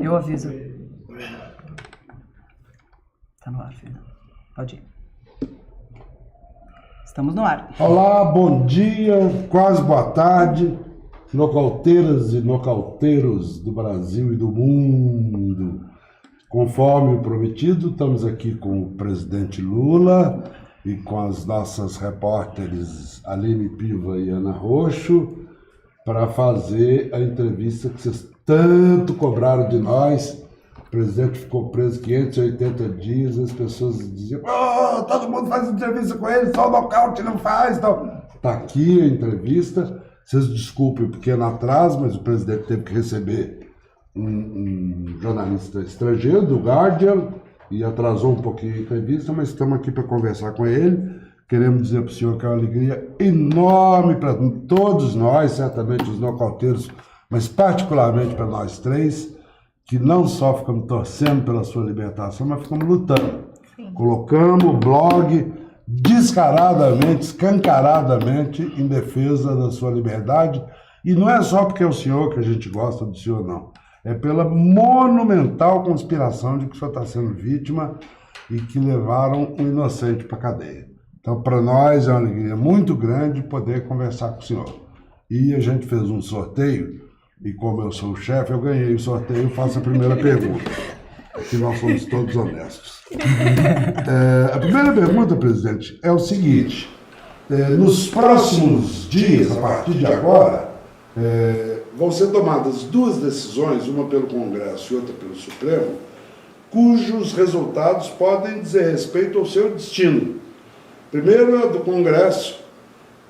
Eu aviso. Tá no ar, filho. Pode ir. Estamos no ar. Olá, bom dia, quase boa tarde, nocauteiras e nocauteiros do Brasil e do mundo. Conforme o prometido, estamos aqui com o presidente Lula e com as nossas repórteres Aline Piva e Ana Roxo para fazer a entrevista que vocês tanto cobraram de nós. O presidente ficou preso 580 dias, as pessoas diziam: oh, todo mundo faz entrevista com ele, só o nocaute não faz. Então, está aqui a entrevista. Vocês desculpem o pequeno atraso, mas o presidente teve que receber um jornalista estrangeiro, do Guardian, e atrasou um pouquinho a entrevista, mas estamos aqui para conversar com ele. Queremos dizer para o senhor que é uma alegria enorme para todos nós, certamente os nocauteiros, mas particularmente para nós três, que não só ficamos torcendo pela sua libertação, mas ficamos lutando. Sim. Colocamos o blog descaradamente, escancaradamente em defesa da sua liberdade. E não é só porque é o senhor que a gente gosta do senhor, não. É pela monumental conspiração de que o senhor está sendo vítima e que levaram um inocente para a cadeia. Então, para nós é uma alegria muito grande poder conversar com o senhor. E a gente fez um sorteio. E como eu sou o chefe, eu ganhei o sorteio e faço a primeira pergunta. Aqui nós somos todos honestos. A primeira pergunta, presidente, é o seguinte. Nos próximos dias, a partir de agora, vão ser tomadas duas decisões, uma pelo Congresso e outra pelo Supremo, cujos resultados podem dizer respeito ao seu destino. Primeiro é do Congresso,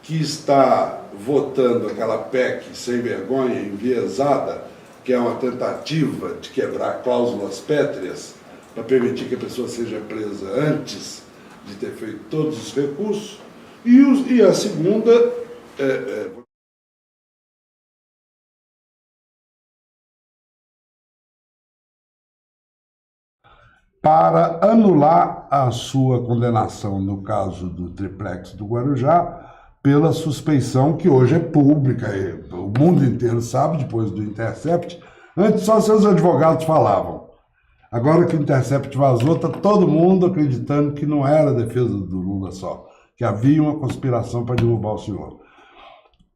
que está votando aquela PEC sem vergonha, enviesada, que é uma tentativa de quebrar cláusulas pétreas para permitir que a pessoa seja presa antes de ter feito todos os recursos, e a segunda para anular a sua condenação no caso do triplex do Guarujá, pela suspeição que hoje é pública, o mundo inteiro sabe, depois do Intercept. Antes só seus advogados falavam. Agora que o Intercept vazou, está todo mundo acreditando que não era a defesa do Lula só, que havia uma conspiração para derrubar o senhor.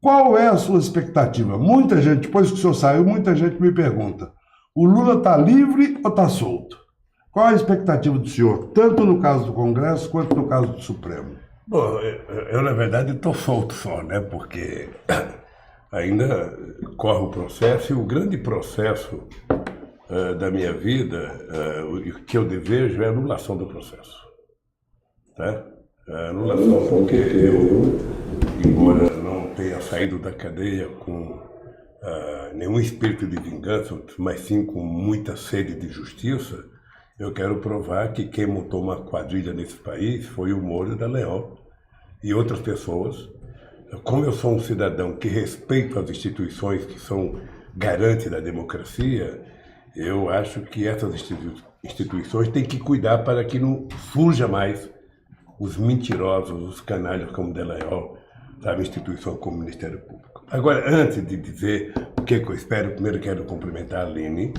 Qual é a sua expectativa? Muita gente, depois que o senhor saiu, muita gente me pergunta: o Lula está livre ou está solto? Qual a expectativa do senhor, tanto no caso do Congresso quanto no caso do Supremo? Bom, eu na verdade estou solto só, né? Porque ainda corre o processo, e o grande processo da minha vida, o que eu desejo é a anulação do processo. Tá? A anulação, porque eu, embora não tenha saído da cadeia com nenhum espírito de vingança, mas sim com muita sede de justiça, eu quero provar que quem montou uma quadrilha nesse país foi o Moro da Leão e outras pessoas. Como eu sou um cidadão que respeita as instituições que são garantes da democracia, eu acho que essas instituições têm que cuidar para que não surja mais os mentirosos, os canalhas como Dallagnol, sabe, instituição como o Ministério Público. Agora, antes de dizer o que eu espero, primeiro quero cumprimentar a Aline,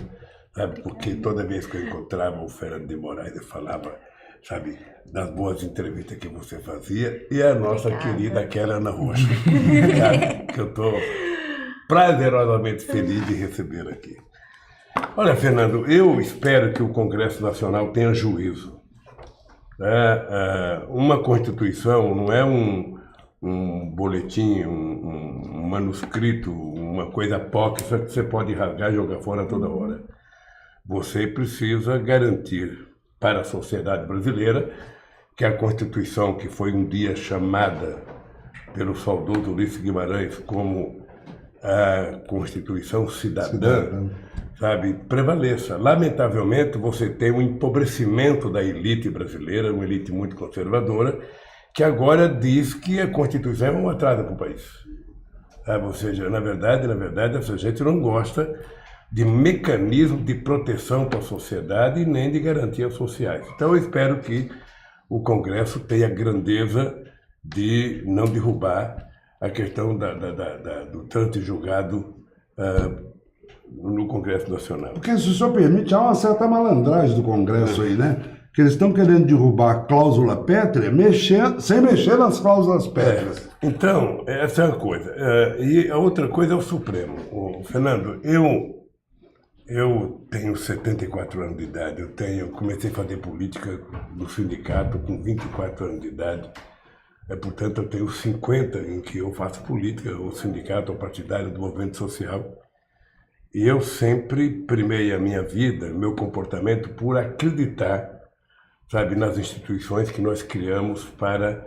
sabe, porque toda vez que eu encontrava o Fernando de Moraes, eu falava, sabe, das boas entrevistas que você fazia, e a nossa querida aquela Ana Roxo, sabe, que eu estou prazerosamente feliz de receber aqui. Olha, Fernando, eu espero que o Congresso Nacional tenha juízo. Uma Constituição não é um boletim, um manuscrito, uma coisa apócrifa que você pode rasgar e jogar fora toda hora. Você precisa garantir para a sociedade brasileira que a Constituição, que foi um dia chamada pelo saudoso Ulisses Guimarães como a Constituição cidadã, sabe, prevaleça. Lamentavelmente, você tem um empobrecimento da elite brasileira, uma elite muito conservadora, que agora diz que a Constituição é um atraso para o país. Ou seja, na verdade, essa gente não gosta de mecanismo de proteção para a sociedade e nem de garantias sociais. Então, eu espero que o Congresso tenha a grandeza de não derrubar a questão do tanto julgado no Congresso Nacional. Porque, se o senhor permite, há uma certa malandragem do Congresso aí, né? Que eles estão querendo derrubar a cláusula pétrea sem mexer nas cláusulas pétreas. Então, essa é uma coisa. E a outra coisa é o Supremo. Fernando, eu tenho 74 anos de idade, comecei a fazer política no sindicato com 24 anos de idade. Portanto, eu tenho 50 em que eu faço política, o sindicato, o partidário do movimento social. E eu sempre primei a minha vida, meu comportamento, por acreditar, sabe, nas instituições que nós criamos para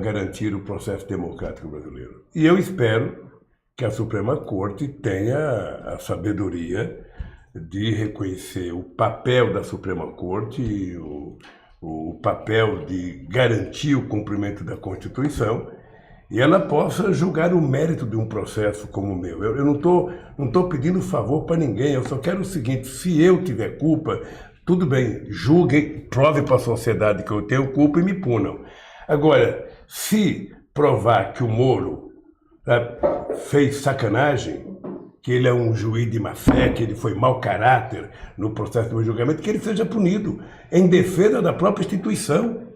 garantir o processo democrático brasileiro. E eu espero que a Suprema Corte tenha a sabedoria de reconhecer o papel da Suprema Corte, o papel de garantir o cumprimento da Constituição, e ela possa julgar o mérito de um processo como o meu. Eu não tô pedindo favor para ninguém, eu só quero o seguinte: se eu tiver culpa, tudo bem, julguem, prove para a sociedade que eu tenho culpa e me punam. Agora, se provar que o Moro fez sacanagem, que ele é um juiz de má fé, que ele foi mau caráter no processo do julgamento, que ele seja punido em defesa da própria instituição.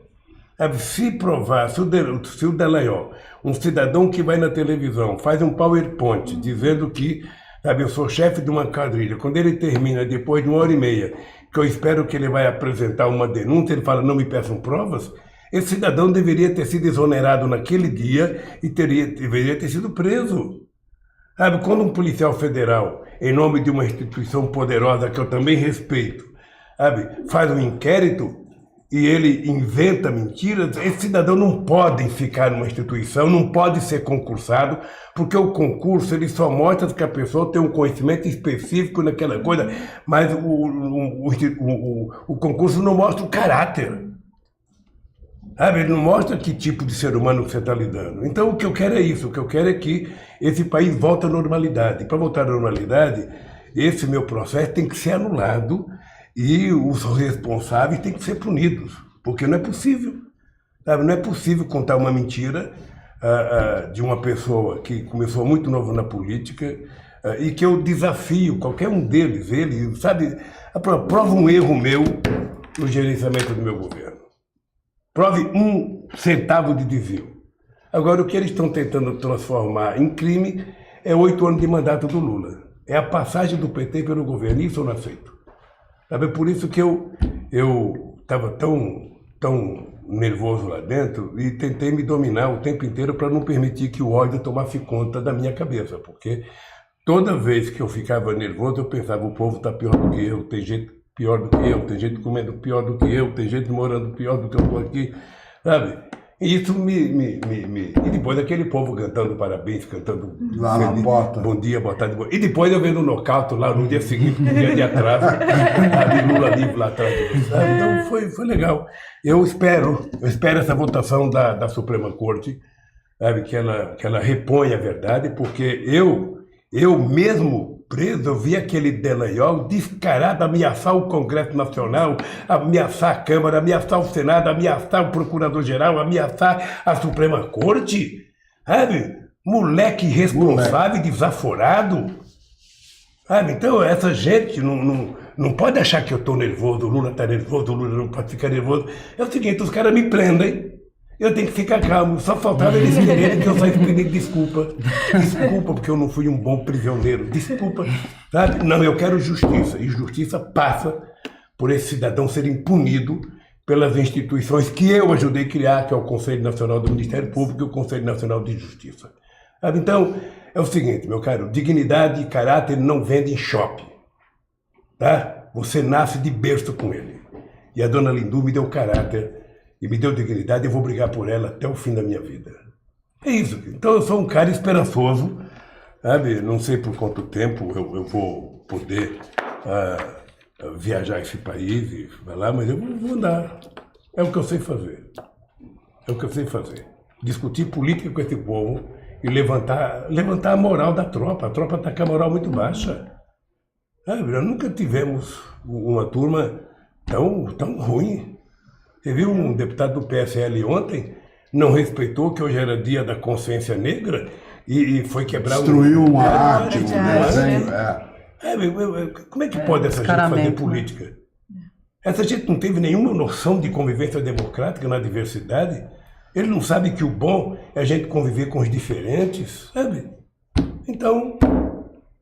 Se provar, se o Dallagnol, um cidadão que vai na televisão, faz um PowerPoint dizendo que, eu sou chefe de uma quadrilha, quando ele termina, depois de 1h30, que eu espero que ele vai apresentar uma denúncia, ele fala, não me peçam provas, esse cidadão deveria ter sido exonerado naquele dia e deveria ter sido preso. Quando um policial federal, em nome de uma instituição poderosa que eu também respeito, faz um inquérito e ele inventa mentiras, esse cidadão não pode ficar numa instituição, não pode ser concursado, porque o concurso ele só mostra que a pessoa tem um conhecimento específico naquela coisa, mas o concurso não mostra o caráter. Ele não mostra que tipo de ser humano você está lidando. Então o que eu quero é isso, o que eu quero é que esse país volte à normalidade. Para voltar à normalidade, esse meu processo tem que ser anulado e os responsáveis têm que ser punidos, porque não é possível. Não é possível contar uma mentira de uma pessoa que começou muito novo na política e que eu desafio qualquer um deles, prova um erro meu no gerenciamento do meu governo. Prove 1 centavo de desvio. Agora, o que eles estão tentando transformar em crime é 8 anos de mandato do Lula. É a passagem do PT pelo governo. Isso eu não aceito. Por isso que eu estava tão nervoso lá dentro e tentei me dominar o tempo inteiro para não permitir que o ódio tomasse conta da minha cabeça. Porque toda vez que eu ficava nervoso, eu pensava, o povo está pior do que eu, tem gente pior do que eu, tem gente comendo pior do que eu, tem gente morando pior do que eu estou aqui, E isso E depois aquele povo cantando parabéns, cantando lá na porta. Bom dia, boa tarde, E depois eu vendo o nocaute lá no dia seguinte, no dia de atrás, Lula livre lá atrás. Então foi legal. Eu espero essa votação da Suprema Corte, que ela reponha a verdade, porque eu mesmo preso, eu vi aquele Dallagnol descarado ameaçar o Congresso Nacional, ameaçar a Câmara, ameaçar o Senado, ameaçar o Procurador-Geral, ameaçar a Suprema Corte. Moleque irresponsável, desaforado. Então essa gente não pode achar que eu estou nervoso, o Lula está nervoso, o Lula não pode ficar nervoso. É o seguinte, os caras me prendem. Eu tenho que ficar calmo, só faltava eles quererem que eu saísse pedindo desculpa. Desculpa, porque eu não fui um bom prisioneiro. Desculpa, Não, eu quero justiça. E justiça passa por esse cidadão ser punido pelas instituições que eu ajudei a criar, que é o Conselho Nacional do Ministério Público e o Conselho Nacional de Justiça. Então, é o seguinte, meu caro, dignidade e caráter não vendem em shopping. Você nasce de berço com ele. E a dona Lindu me deu caráter e me deu dignidade, eu vou brigar por ela até o fim da minha vida. É isso. Então eu sou um cara esperançoso, Não sei por quanto tempo eu vou poder viajar esse país e falar, mas eu vou andar. É o que eu sei fazer. Discutir política com esse povo e levantar a moral da tropa. A tropa está com a moral muito baixa. Nunca tivemos uma turma tão ruim. Você viu um deputado do PSL ontem, não respeitou que hoje era dia da consciência negra e foi quebrar destruiu uma arte, um desenho. Como é que pode essa gente fazer descaramento, política? Essa gente não teve nenhuma noção de convivência democrática na diversidade. Ele não sabe que o bom é a gente conviver com os diferentes, sabe? Então,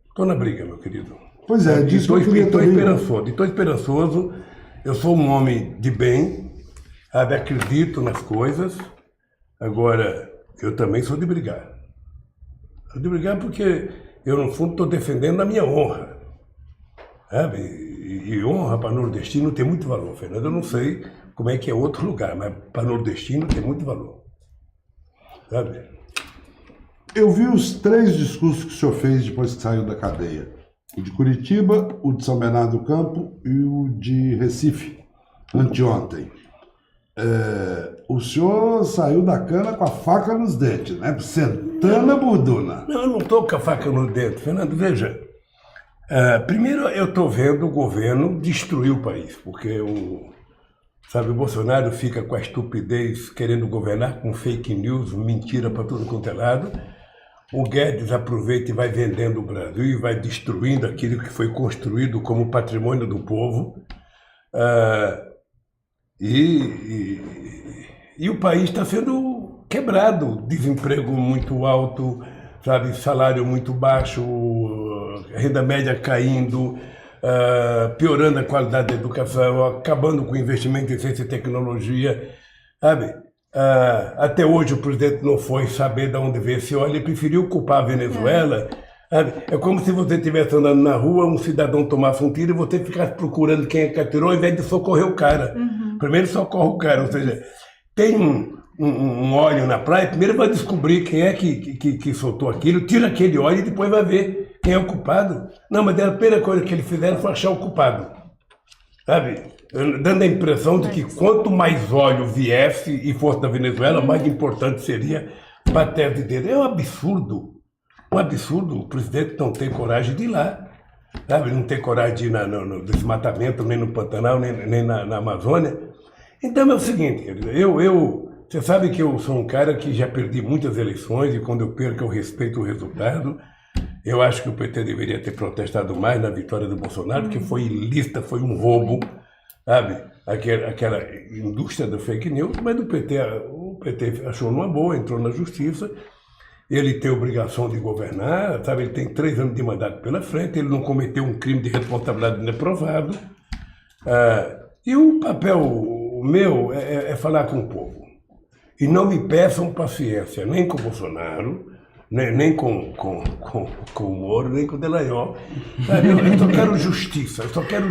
estou na briga, meu querido. Pois é, disso que eu queria Estou também... esperançoso. Eu sou um homem de bem, sabe? Acredito nas coisas. Agora, eu também sou de brigar. Sou de brigar porque eu, no fundo, estou defendendo a minha honra. Sabe? E honra para nordestino tem muito valor, Fernando. Eu não sei como é que é outro lugar, mas para nordestino tem muito valor. Sabe? Eu vi os 3 discursos que o senhor fez depois que saiu da cadeia. O de Curitiba, o de São Bernardo do Campo e o de Recife, anteontem. O senhor saiu da cana com a faca nos dentes, né? Sentando a burduna. Não, eu não estou com a faca no dente, Fernando. Veja, primeiro eu estou vendo o governo destruir o país, porque o Bolsonaro fica com a estupidez querendo governar com fake news, mentira para tudo quanto é lado. O Guedes aproveita e vai vendendo o Brasil e vai destruindo aquilo que foi construído como patrimônio do povo. E o país está sendo quebrado, desemprego muito alto, sabe, salário muito baixo, renda média caindo, piorando a qualidade da educação, acabando com o investimento em ciência e tecnologia, sabe? Até hoje o presidente não foi saber de onde veio esse óleo, ele preferiu culpar a Venezuela. É como se você estivesse andando na rua, um cidadão tomasse um tiro e você ficasse procurando quem é que atirou, ao invés de socorrer o cara. Primeiro socorre o cara, ou seja, tem um óleo na praia, primeiro vai descobrir quem é que soltou aquilo, tira aquele óleo e depois vai ver quem é o culpado. Não, mas a primeira coisa que eles fizeram foi achar o culpado, sabe? Dando a impressão de que quanto mais óleo viesse e fosse da Venezuela, mais importante seria para a tese dele. É um absurdo o presidente não ter coragem de ir lá, sabe? Não ter coragem de ir no desmatamento, nem no Pantanal, nem na Amazônia. Então é o seguinte, você sabe que eu sou um cara que já perdi muitas eleições e quando eu perco eu respeito o resultado. Eu acho que o PT deveria ter protestado mais na vitória do Bolsonaro, porque foi ilícita, foi um roubo, sabe? Aquela indústria do fake news, mas o PT achou numa boa, entrou na justiça. Ele tem obrigação de governar, sabe? Ele tem 3 anos de mandato pela frente, ele não cometeu um crime de responsabilidade inaprovado. E o papel meu é falar com o povo. E não me peçam paciência, nem com o Bolsonaro, nem com o Moro, nem com o Dallagnol. Eu só quero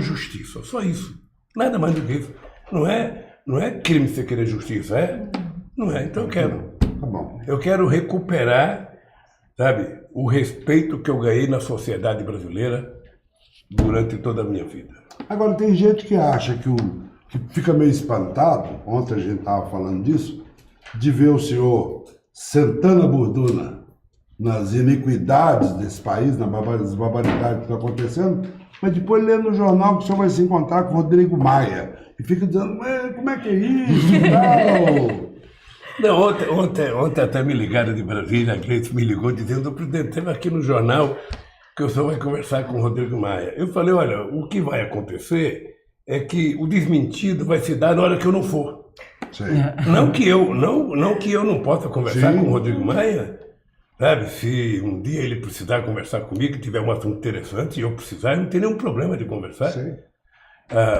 justiça, só isso. Nada mais do que isso. Não é crime você querer justiça, é? Não é, então eu quero. Tá bom. Eu quero recuperar, sabe, o respeito que eu ganhei na sociedade brasileira durante toda a minha vida. Agora, tem gente que acha que fica meio espantado, ontem a gente estava falando disso, de ver o senhor sentando a burduna nas iniquidades desse país, nas barbaridades que estão acontecendo, mas depois lê no jornal que o senhor vai se encontrar com o Rodrigo Maia e fica dizendo, como é que é isso e tal... Não, ontem até me ligaram de Brasília, a Gleice me ligou dizendo, presidente, teve aqui no jornal que o senhor vai conversar com o Rodrigo Maia. Eu falei, olha, o que vai acontecer é que o desmentido vai se dar na hora que eu não for. Sim. Não que eu não possa conversar Sim. com o Rodrigo Maia, sabe? Se um dia ele precisar conversar comigo, tiver um assunto interessante e eu precisar, eu não tenho nenhum problema de conversar. Sim.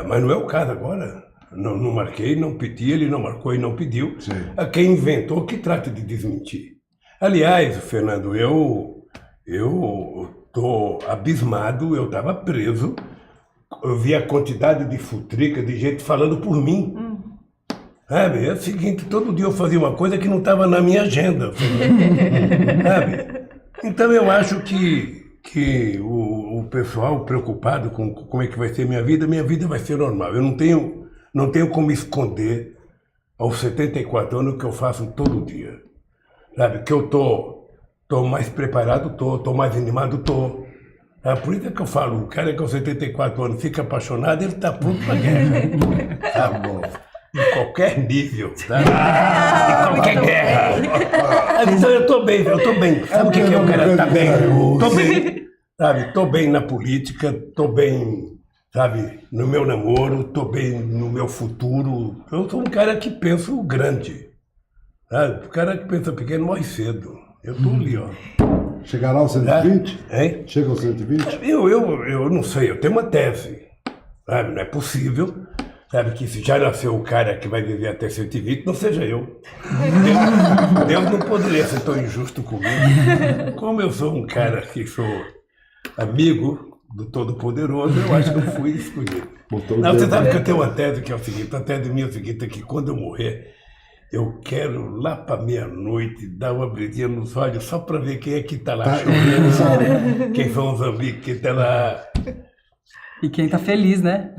Mas não é o caso agora. Não marquei, não pedi, ele não marcou e não pediu. Sim. Quem inventou que trata de desmentir. Aliás, Fernando, eu estou abismado, eu estava preso, eu vi a quantidade de futrica, de gente falando por mim. Sabe? É o seguinte, todo dia eu fazia uma coisa que não estava na minha agenda. Sabe? Então eu acho que o pessoal preocupado com como é que vai ser minha vida vai ser normal. Eu não tenho como esconder aos 74 anos o que eu faço todo dia. Sabe? Que eu tô mais preparado, tô mais animado, tô. Por isso é que eu falo, o cara que aos 74 anos fica apaixonado, ele está pronto para a guerra. Tá bom. Em qualquer nível, tá? Em qualquer guerra. Então eu tô bem. Sabe o que é o cara tá bem? Tô bem. Sabe, tô bem na política, tô bem, sabe, no meu namoro, tô bem no meu futuro. Eu sou um cara que penso grande. Sabe? O cara que pensa pequeno morre cedo. Eu tô ali, ó. Chegará aos 120? Hein? Chega aos 120? Eu não sei, eu tenho uma tese. Sabe? Não é possível, sabe, que se já nasceu o cara que vai viver até 120, não seja eu. Deus não poderia ser tão injusto comigo. Como eu sou um cara que sou amigo do Todo-Poderoso, eu acho que eu fui escolhido. Não, você sabe que eu tenho uma tese que é o seguinte, a tese minha é o seguinte, é que quando eu morrer, eu quero lá para meia-noite dar uma brilhinha nos olhos só para ver quem é que está lá chorando, quem são os amigos que estão lá. E quem tá feliz, né?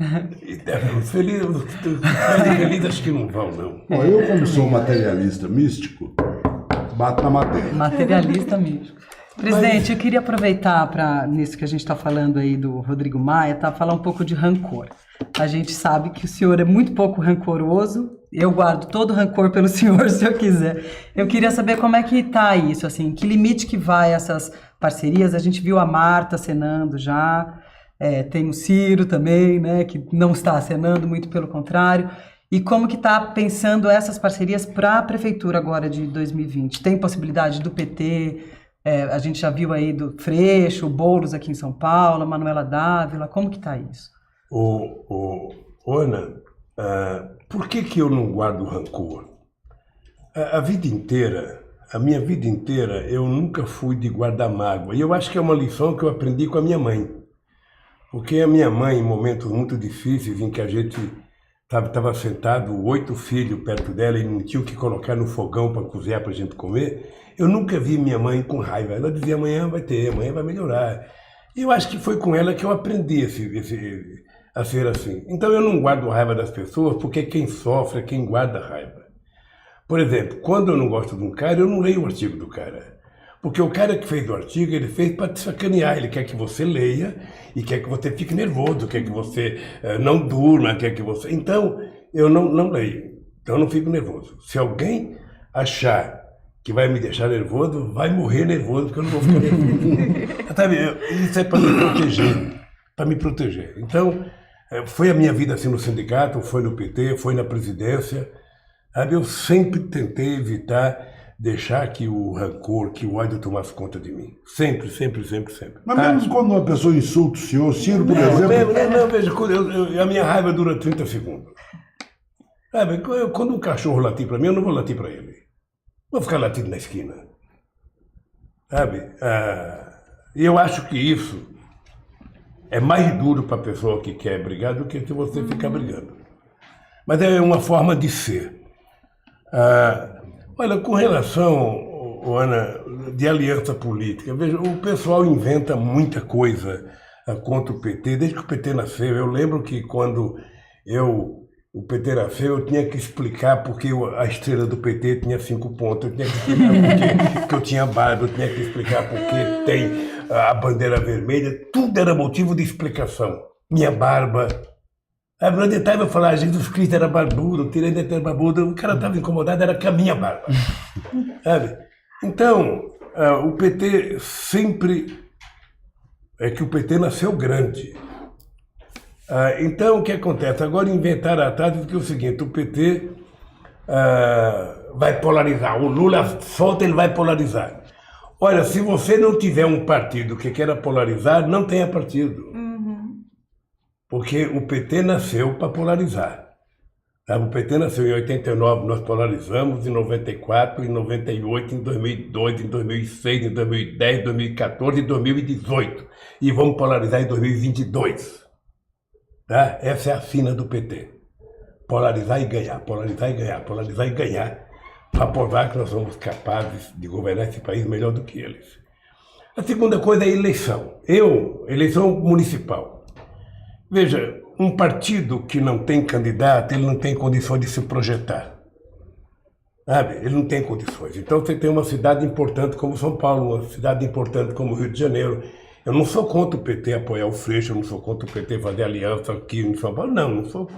Os felizes acho que não vão, não. Bom, eu, como sou materialista místico, bato na matéria. Materialista mesmo. Presidente, eu queria aproveitar para, nisso que a gente está falando aí do Rodrigo Maia, falar um pouco de rancor. A gente sabe que o senhor é muito pouco rancoroso, eu guardo todo o rancor pelo senhor, se eu quiser. Eu queria saber como é que está isso, assim, que limite que vai essas parcerias. A gente viu a Marta acenando já, tem o Ciro também, né, que não está acenando, muito pelo contrário. E como que está pensando essas parcerias para a prefeitura agora de 2020? Tem possibilidade do PT... a gente já viu aí do Freixo, o Boulos aqui em São Paulo, a Manuela Dávila, como que está isso? Ana, por que eu não guardo rancor? A vida inteira, a minha vida inteira, eu nunca fui de guardar mágoa. E eu acho que é uma lição que eu aprendi com a minha mãe. Porque a minha mãe, em momentos muito difíceis, em que a gente estava sentado, 8 filhos perto dela e não tinha o que colocar no fogão para cozinhar para a gente comer, eu nunca vi minha mãe com raiva. Ela dizia, amanhã vai ter, amanhã vai melhorar. E eu acho que foi com ela que eu aprendi a ser assim. Então eu não guardo raiva das pessoas, porque quem sofre é quem guarda raiva. Por exemplo, quando eu não gosto de um cara, eu não leio o artigo do cara. Porque o cara que fez o artigo, ele fez para te sacanear. Ele quer que você leia e quer que você fique nervoso, quer que você não durma, quer que você... Então, eu não leio. Então eu não fico nervoso. Se alguém achar que vai me deixar nervoso, vai morrer nervoso, porque eu não vou ficar nervoso. Sabe, isso é para me proteger. Para me proteger. Então, foi a minha vida assim no sindicato, foi no PT, foi na presidência. Sabe, eu sempre tentei evitar deixar que o rancor, que o ódio tomasse conta de mim. Sempre, sempre, sempre, sempre. Mas mesmo quando uma pessoa insulta o senhor, Ciro, por exemplo... Não, veja, a minha raiva dura 30 segundos. Sabe, quando um cachorro latir para mim, eu não vou latir para ele. Vou ficar latindo na esquina. Sabe? E eu acho que isso é mais duro para a pessoa que quer brigar do que se você ficar brigando. Mas é uma forma de ser. Olha, com relação, Ana, de aliança política, veja, o pessoal inventa muita coisa contra o PT, desde que o PT nasceu. Eu lembro que quando o PT nasceu, eu tinha que explicar porque a estrela do PT tinha 5 pontos, eu tinha que explicar porque eu tinha barba, eu tinha que explicar porque tem a bandeira vermelha, tudo era motivo de explicação. Minha barba. No detalhe eu falar, Jesus Cristo era barbudo, eu tirei dentro barbudo, o cara estava incomodado, era com a minha barba. Sabe? Então, o PT sempre... É que o PT nasceu grande. Então, o que acontece? Agora inventaram a tática que é o seguinte, o PT vai polarizar, o Lula solta, ele vai polarizar. Olha, se você não tiver um partido que queira polarizar, não tenha partido. Porque o PT nasceu para polarizar. O PT nasceu em 89, nós polarizamos, em 94, em 98, em 2002, em 2006, em 2010, 2014 e 2018. E vamos polarizar em 2022. Tá? Essa é a sina do PT. Polarizar e ganhar, polarizar e ganhar, polarizar e ganhar, para provar que nós somos capazes de governar esse país melhor do que eles. A segunda coisa é a eleição. Eleição municipal. Veja, um partido que não tem candidato, ele não tem condições de se projetar. Sabe? Ele não tem condições. Então você tem uma cidade importante como São Paulo, uma cidade importante como Rio de Janeiro. Eu não sou contra o PT apoiar o Freixo, eu não sou contra o PT fazer aliança aqui em São Paulo, não sou.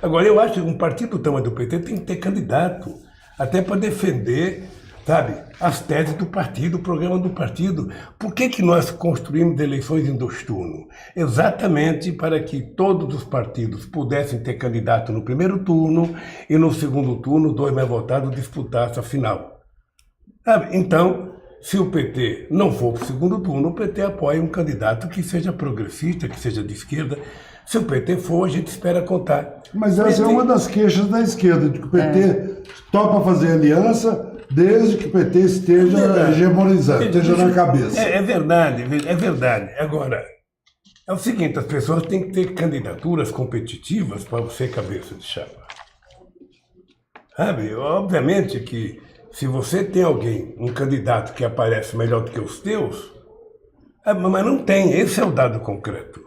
Agora, eu acho que um partido do tamanho do PT tem que ter candidato, até para defender, sabe, as teses do partido, o programa do partido. Por que nós construímos eleições em 2 turnos? Exatamente para que todos os partidos pudessem ter candidato no primeiro turno e no segundo turno, 2 mais votados disputassem a final. Sabe? Então, se o PT não for para o segundo turno, o PT apoia um candidato que seja progressista, que seja de esquerda. Se o PT for, a gente espera contar. Mas essa é uma das queixas da esquerda, de que o PT topa fazer aliança desde que o PT esteja hegemonizando, esteja na cabeça. É verdade, é verdade. Agora, é o seguinte, as pessoas têm que ter candidaturas competitivas para você cabeça de chapa. Sabe? Obviamente que se você tem alguém, um candidato que aparece melhor do que os teus, mas não tem, esse é o dado concreto.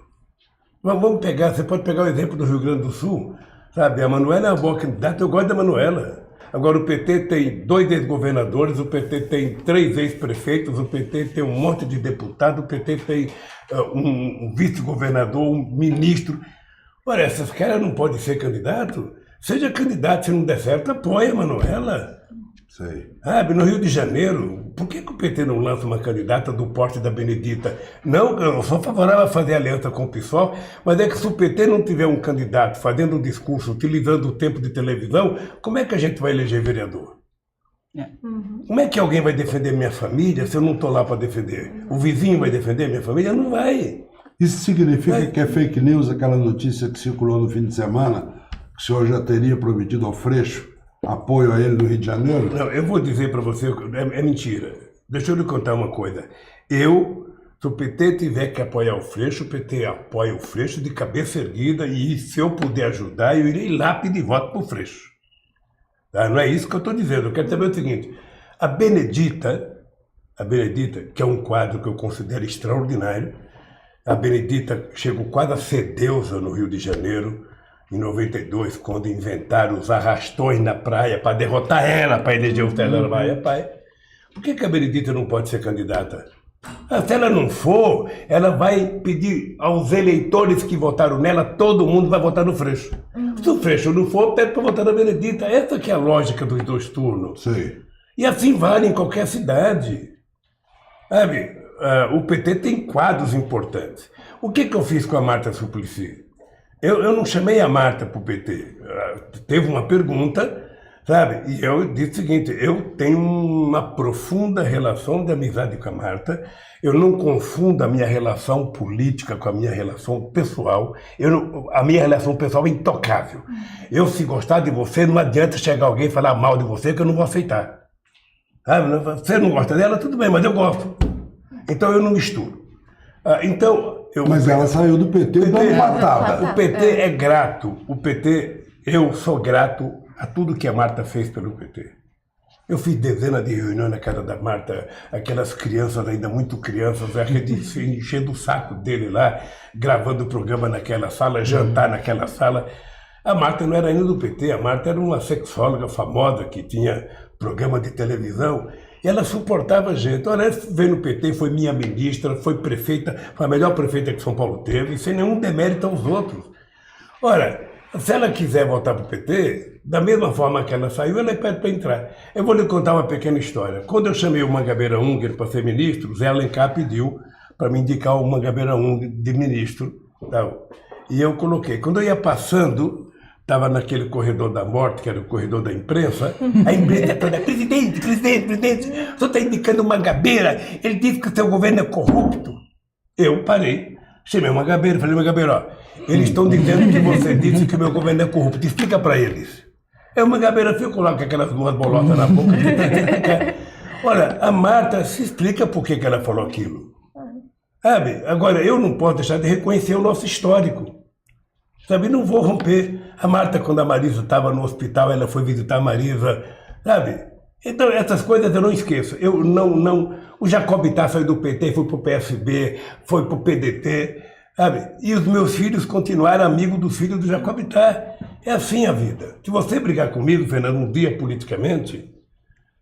Vamos pegar, você pode pegar o exemplo do Rio Grande do Sul, sabe? A Manuela é uma boa candidata, eu gosto da Manuela. Agora o PT tem 2 ex-governadores, o PT tem 3 ex-prefeitos, o PT tem um monte de deputado, o PT tem um vice-governador, um ministro. Ora, esses caras não podem ser candidato? Seja candidato, se não der certo, apoia a Manuela. Sei. Sabe, no Rio de Janeiro, por que o PT não lança uma candidata do porte da Benedita? Não, eu sou favorável a fazer aliança com o PSOL, mas é que se o PT não tiver um candidato fazendo um discurso, utilizando o tempo de televisão, como é que a gente vai eleger vereador? Como é que alguém vai defender minha família se eu não estou lá para defender? O vizinho vai defender minha família? Não vai. Isso significa que é fake news aquela notícia que circulou no fim de semana, que o senhor já teria prometido ao Freixo apoio a ele no Rio de Janeiro? Não, eu vou dizer para você, é mentira. Deixa eu lhe contar uma coisa. Se o PT tiver que apoiar o Freixo, o PT apoia o Freixo de cabeça erguida e se eu puder ajudar, eu irei lá pedir voto para o Freixo. Tá? Não é isso que eu estou dizendo. Eu quero saber o seguinte, a Benedita, que é um quadro que eu considero extraordinário, a Benedita chegou quase a ser deusa no Rio de Janeiro, em 92, quando inventaram os arrastões na praia para derrotar ela, para eleger o César Maia Pai. Por que a Benedita não pode ser candidata? Se ela não for, ela vai pedir aos eleitores que votaram nela, todo mundo vai votar no Freixo. Se o Freixo não for, pede para votar na Benedita. Essa que é a lógica dos 2 turnos. Sim. E assim vale em qualquer cidade. Sabe, o PT tem quadros importantes. O que eu fiz com a Marta Suplicy? Eu não chamei a Marta para o PT. Teve uma pergunta, sabe? E eu disse o seguinte, eu tenho uma profunda relação de amizade com a Marta. Eu não confundo a minha relação política com a minha relação pessoal. A minha relação pessoal é intocável. Se gostar de você, não adianta chegar alguém e falar mal de você que eu não vou aceitar. Sabe? Você não gosta dela, tudo bem, mas eu gosto. Então eu não misturo. Mas ela saiu do PT dando patada. O PT é grato. Eu sou grato a tudo que a Marta fez pelo PT. Eu fiz dezenas de reuniões na casa da Marta, aquelas crianças ainda muito crianças, enchendo o saco dele lá, gravando o programa naquela sala, jantar naquela sala. A Marta não era ainda do PT, a Marta era uma sexóloga famosa que tinha programa de televisão. E ela suportava a gente. Olha, ela veio no PT, foi minha ministra, foi prefeita, foi a melhor prefeita que São Paulo teve, sem nenhum demérito aos outros. Ora, se ela quiser voltar para o PT, da mesma forma que ela saiu, ela pede para entrar. Eu vou lhe contar uma pequena história. Quando eu chamei o Mangabeira Unger para ser ministro, Zé Alencar pediu para me indicar o Mangabeira Unger de ministro. Tal. E eu coloquei. Quando eu ia passando, estava naquele corredor da morte, que era o corredor da imprensa, a imprensa toda, presidente, o senhor está indicando o Mangabeira, ele disse que o seu governo é corrupto. Eu parei, chamei o Mangabeira, falei, Mangabeira, ó, eles estão dizendo que você disse que o meu governo é corrupto, explica para eles. Aí o Mangabeira ficou lá com aquelas duas bolotas na boca, olha, a Marta se explica por que ela falou aquilo. Sabe, agora eu não posso deixar de reconhecer o nosso histórico. Sabe, não vou romper. A Marta, quando a Marisa estava no hospital, ela foi visitar a Marisa, sabe? Então, essas coisas eu não esqueço. O Jacobitá saiu do PT, foi para o PSB, foi para o PDT, sabe? E os meus filhos continuaram amigos dos filhos do Jacobitá. É assim a vida. Se você brigar comigo, Fernando, um dia politicamente,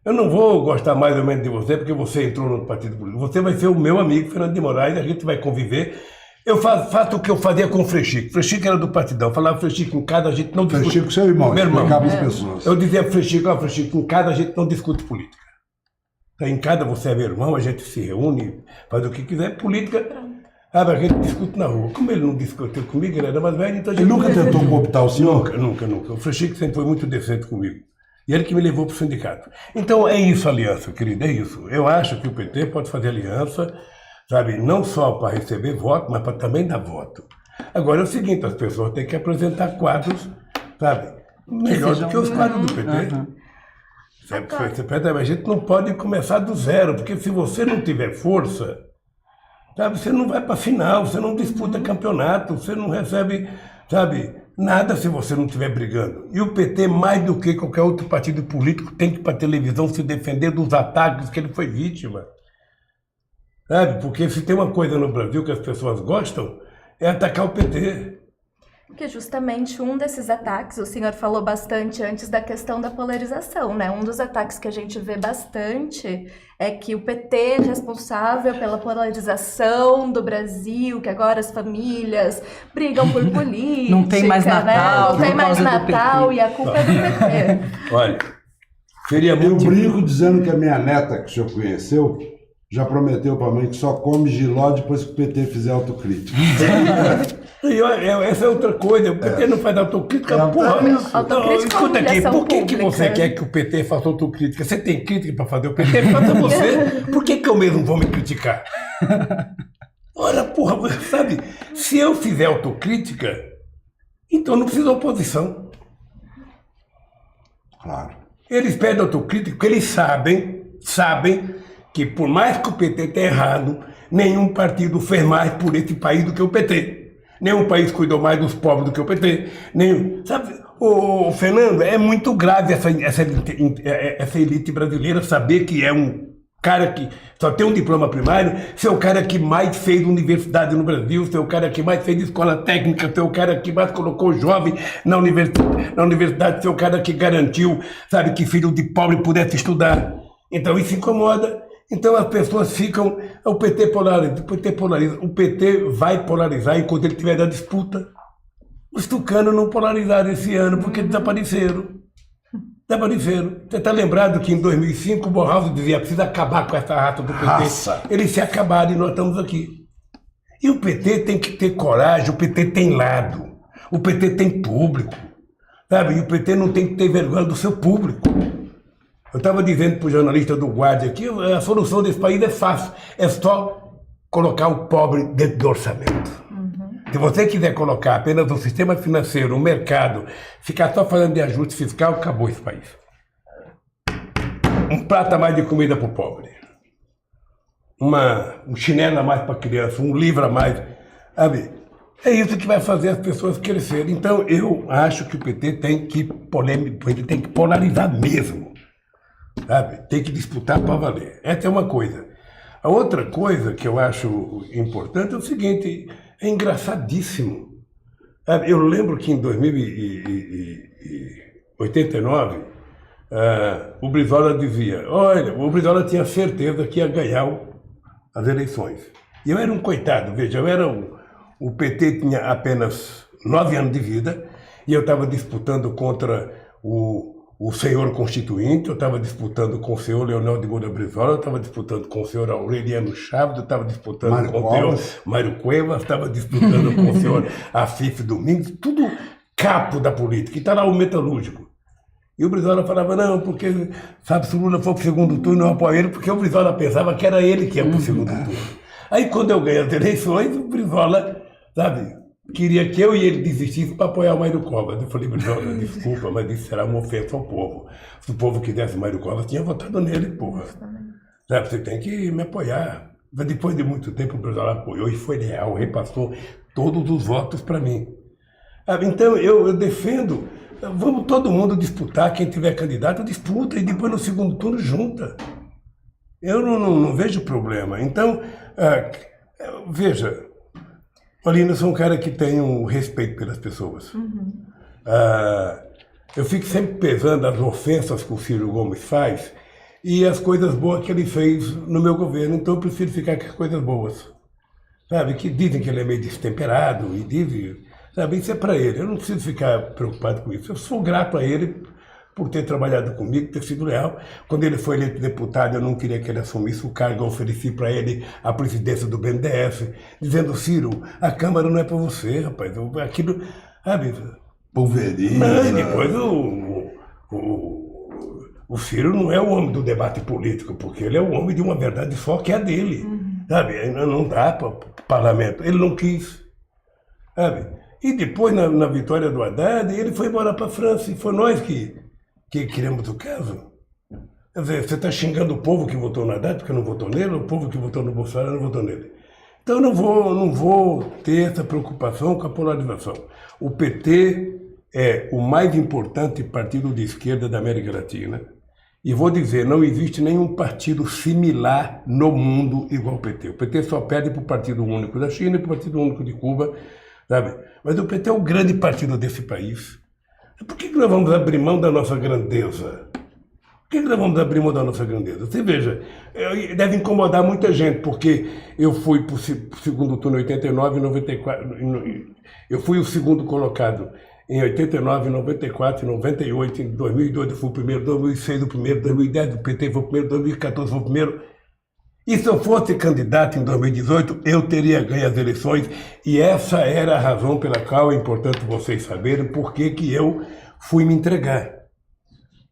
eu não vou gostar mais ou menos de você porque você entrou no partido político. Você vai ser o meu amigo, Fernando de Moraes, a gente vai conviver. Eu faço o que eu fazia com o Frechico. Frechico era do Partidão. Falava, Frechico, em casa a gente não discute. Frechico, seu irmão, meu irmão. As pessoas. Eu dizia, Frechico, em casa a gente não discute política. Tá em casa, você é meu irmão, a gente se reúne, faz o que quiser. Política, a gente discute na rua. Como ele não discutiu comigo, ele era mais velho, então a gente... Ele nunca tentou cooptar o senhor? Nunca. O Francisco sempre foi muito decente comigo. E ele que me levou para o sindicato. Então é isso a aliança, querido, é isso. Eu acho que o PT pode fazer aliança, sabe, não só para receber voto, mas para também dar voto. Agora é o seguinte, as pessoas têm que apresentar quadros, sabe, melhor do que os quadros do PT. A gente não pode começar do zero, porque se você não tiver força, sabe, você não vai para a final, você não disputa campeonato, você não recebe, sabe, nada se você não estiver brigando. E o PT, mais do que qualquer outro partido político, tem que ir para a televisão se defender dos ataques que ele foi vítima. Sabe? Porque se tem uma coisa no Brasil que as pessoas gostam, é atacar o PT. Porque justamente um desses ataques, o senhor falou bastante antes da questão da polarização, né? Um dos ataques que a gente vê bastante é que o PT é responsável pela polarização do Brasil, que agora as famílias brigam por política, não tem mais Natal, né? Não tem mais Natal e a culpa é do PT. Olha, seria Eu muito... brinco dizendo que a minha neta, que o senhor conheceu, já prometeu para a mãe que só come giló depois que o PT fizer autocrítica. Essa é outra coisa, o PT não faz autocrítica, porra. Autocrítica Escuta aqui, humilhação por que pública. você quer que o PT faça autocrítica? Você tem crítica para fazer o PT? Faça você. Por que eu mesmo vou me criticar? Ora, porra, sabe, se eu fizer autocrítica, então não precisa de oposição. Claro. Eles pedem autocrítica porque eles sabem que por mais que o PT tenha errado, nenhum partido fez mais por esse país do que o PT. Nenhum país cuidou mais dos pobres do que o PT. Sabe, o Fernando, é muito grave essa elite brasileira saber que é um cara que só tem um diploma primário, ser o cara que mais fez universidade no Brasil, ser o cara que mais fez escola técnica, ser o cara que mais colocou jovem na universidade, ser o cara que garantiu, sabe, que filho de pobre pudesse estudar. Então isso incomoda. Então as pessoas ficam, o PT polariza, o PT vai polarizar enquanto ele estiver na disputa. Os tucanos não polarizaram esse ano porque desapareceram. Você está lembrado que em 2005 o Borrauso dizia precisa acabar com essa raça do PT. Raça. Eles se acabaram e nós estamos aqui. E o PT tem que ter coragem, o PT tem lado, o PT tem público, sabe? E o PT não tem que ter vergonha do seu público. Eu estava dizendo para o jornalista do Guardia que a solução desse país é fácil, é só colocar o pobre dentro do orçamento. Se você quiser colocar apenas o sistema financeiro, o mercado, ficar só falando de ajuste fiscal, acabou esse país. Um prato a mais de comida para o pobre. Um chinelo a mais para a criança, um livro a mais. Sabe? É isso que vai fazer as pessoas crescerem. Então, eu acho que o PT tem que polarizar mesmo. Sabe? Tem que disputar para valer. Essa é uma coisa. A outra coisa que eu acho importante é o seguinte, é engraçadíssimo. Sabe? Eu lembro que em 2089, o Brizola dizia, olha, o Brizola tinha certeza que ia ganhar as eleições. E eu era um coitado, veja, o PT tinha apenas 9 anos de vida e eu estava disputando contra o senhor constituinte, eu estava disputando com o senhor Leonel de Moura Brizola, eu estava disputando com o senhor Aureliano Chaves, eu estava disputando com o senhor Mário Cuevas, estava disputando com o senhor Afif Domingos, tudo capo da política, e está lá o metalúrgico. E o Brizola falava, não, porque, sabe, se o Lula for para o segundo turno, eu apoio ele, porque o Brizola pensava que era ele que ia para o segundo turno. Aí, quando eu ganhei as eleições, o Brizola, sabe, queria que eu e ele desistissem para apoiar o Mário Covas. Eu falei, Brizola, desculpa, mas isso será uma ofensa ao povo. Se o povo quisesse o Mário Covas, tinha votado nele, porra. Sabe, você tem que me apoiar. Mas depois de muito tempo, o Brizola apoiou e foi leal, repassou todos os votos para mim. Então, eu defendo, vamos todo mundo disputar, quem tiver candidato, disputa, e depois no segundo turno junta. Eu não vejo problema. Então, veja, Paulina, eu sou um cara que tem um respeito pelas pessoas. Eu fico sempre pesando as ofensas que o Ciro Gomes faz e as coisas boas que ele fez no meu governo. Então eu prefiro ficar com as coisas boas. Sabe, que dizem que ele é meio destemperado e dizem, sabe, isso é para ele. Eu não preciso ficar preocupado com isso. Eu sou grato a ele por ter trabalhado comigo, ter sido leal. Quando ele foi eleito deputado, eu não queria que ele assumisse o cargo, eu ofereci para ele a presidência do BNDES, dizendo, Ciro, a Câmara não é para você, rapaz, aquilo, sabe? Pulveriza. Mas depois o Ciro não é o homem do debate político, porque ele é o homem de uma verdade só, que é a dele. Sabe? Não dá para o parlamento. Ele não quis. Sabe? E depois, na vitória do Haddad, ele foi embora para a França. E foi nós que criamos o caso. Quer dizer, você está xingando o povo que votou no Haddad porque não votou nele, o povo que votou no Bolsonaro não votou nele. Então eu não vou ter essa preocupação com a polarização. O PT é o mais importante partido de esquerda da América Latina. E vou dizer, não existe nenhum partido similar no mundo igual ao PT. O PT só perde para o Partido Único da China e para o Partido Único de Cuba, sabe? Mas o PT é o grande partido desse país. Por que nós vamos abrir mão da nossa grandeza? Por que nós vamos abrir mão da nossa grandeza? Você veja, deve incomodar muita gente, porque eu fui para o segundo turno em 89 e 94, eu fui o segundo colocado em 89, 94, 98, em 2002 eu fui o primeiro, 2006 o primeiro, 2010 o PT foi o primeiro, 2014 foi o primeiro. E se eu fosse candidato em 2018, eu teria ganho as eleições. E essa era a razão pela qual é importante vocês saberem por que eu fui me entregar.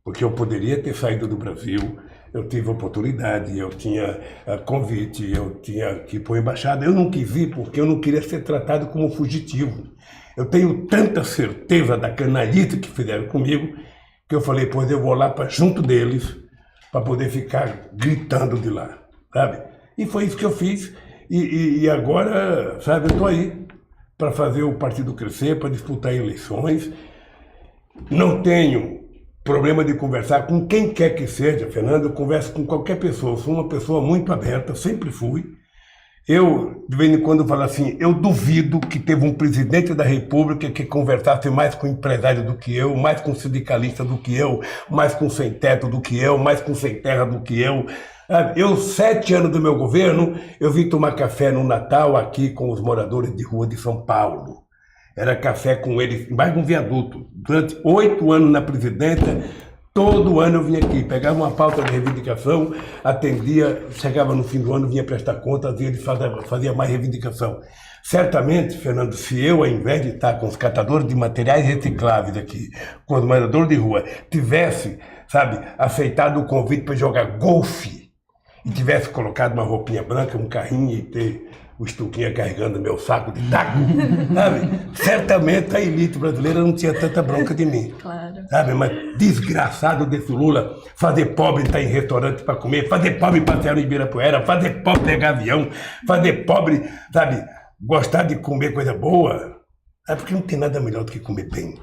Porque eu poderia ter saído do Brasil, eu tive oportunidade, eu tinha convite, eu tinha que ir para a embaixada. Eu não quis ir porque eu não queria ser tratado como fugitivo. Eu tenho tanta certeza da canalhice que fizeram comigo, que eu falei, pois eu vou lá para junto deles, para poder ficar gritando de lá, sabe? E foi isso que eu fiz, e agora, sabe, eu estou aí para fazer o partido crescer, para disputar eleições. Não tenho problema de conversar com quem quer que seja, Fernando, eu converso com qualquer pessoa, eu sou uma pessoa muito aberta, sempre fui. Eu, de vez em quando, falo assim, eu duvido que teve um presidente da República que conversasse mais com empresário do que eu, mais com sindicalista do que eu, mais com sem teto do que eu, mais com sem terra do que eu. Eu, 7 anos do meu governo, eu vim tomar café no Natal aqui com os moradores de rua de São Paulo. Era café com eles, embaixo de um viaduto. Durante 8 anos na presidência, todo ano eu vinha aqui, pegava uma pauta de reivindicação, atendia, chegava no fim do ano, vinha prestar conta, às vezes fazia mais reivindicação. Certamente, Fernando, se eu, ao invés de estar com os catadores de materiais recicláveis aqui, com os moradores de rua, tivesse, sabe, aceitado o convite para jogar golfe, e tivesse colocado uma roupinha branca, um carrinho e ter o Estuquinha carregando meu saco de taco, sabe? Certamente a elite brasileira não tinha tanta bronca de mim. Claro. Sabe? Mas desgraçado desse Lula, fazer pobre estar em restaurante para comer, fazer pobre passear no Ibirapuera, fazer pobre pegar avião, fazer pobre, sabe, gostar de comer coisa boa. É porque não tem nada melhor do que comer bem.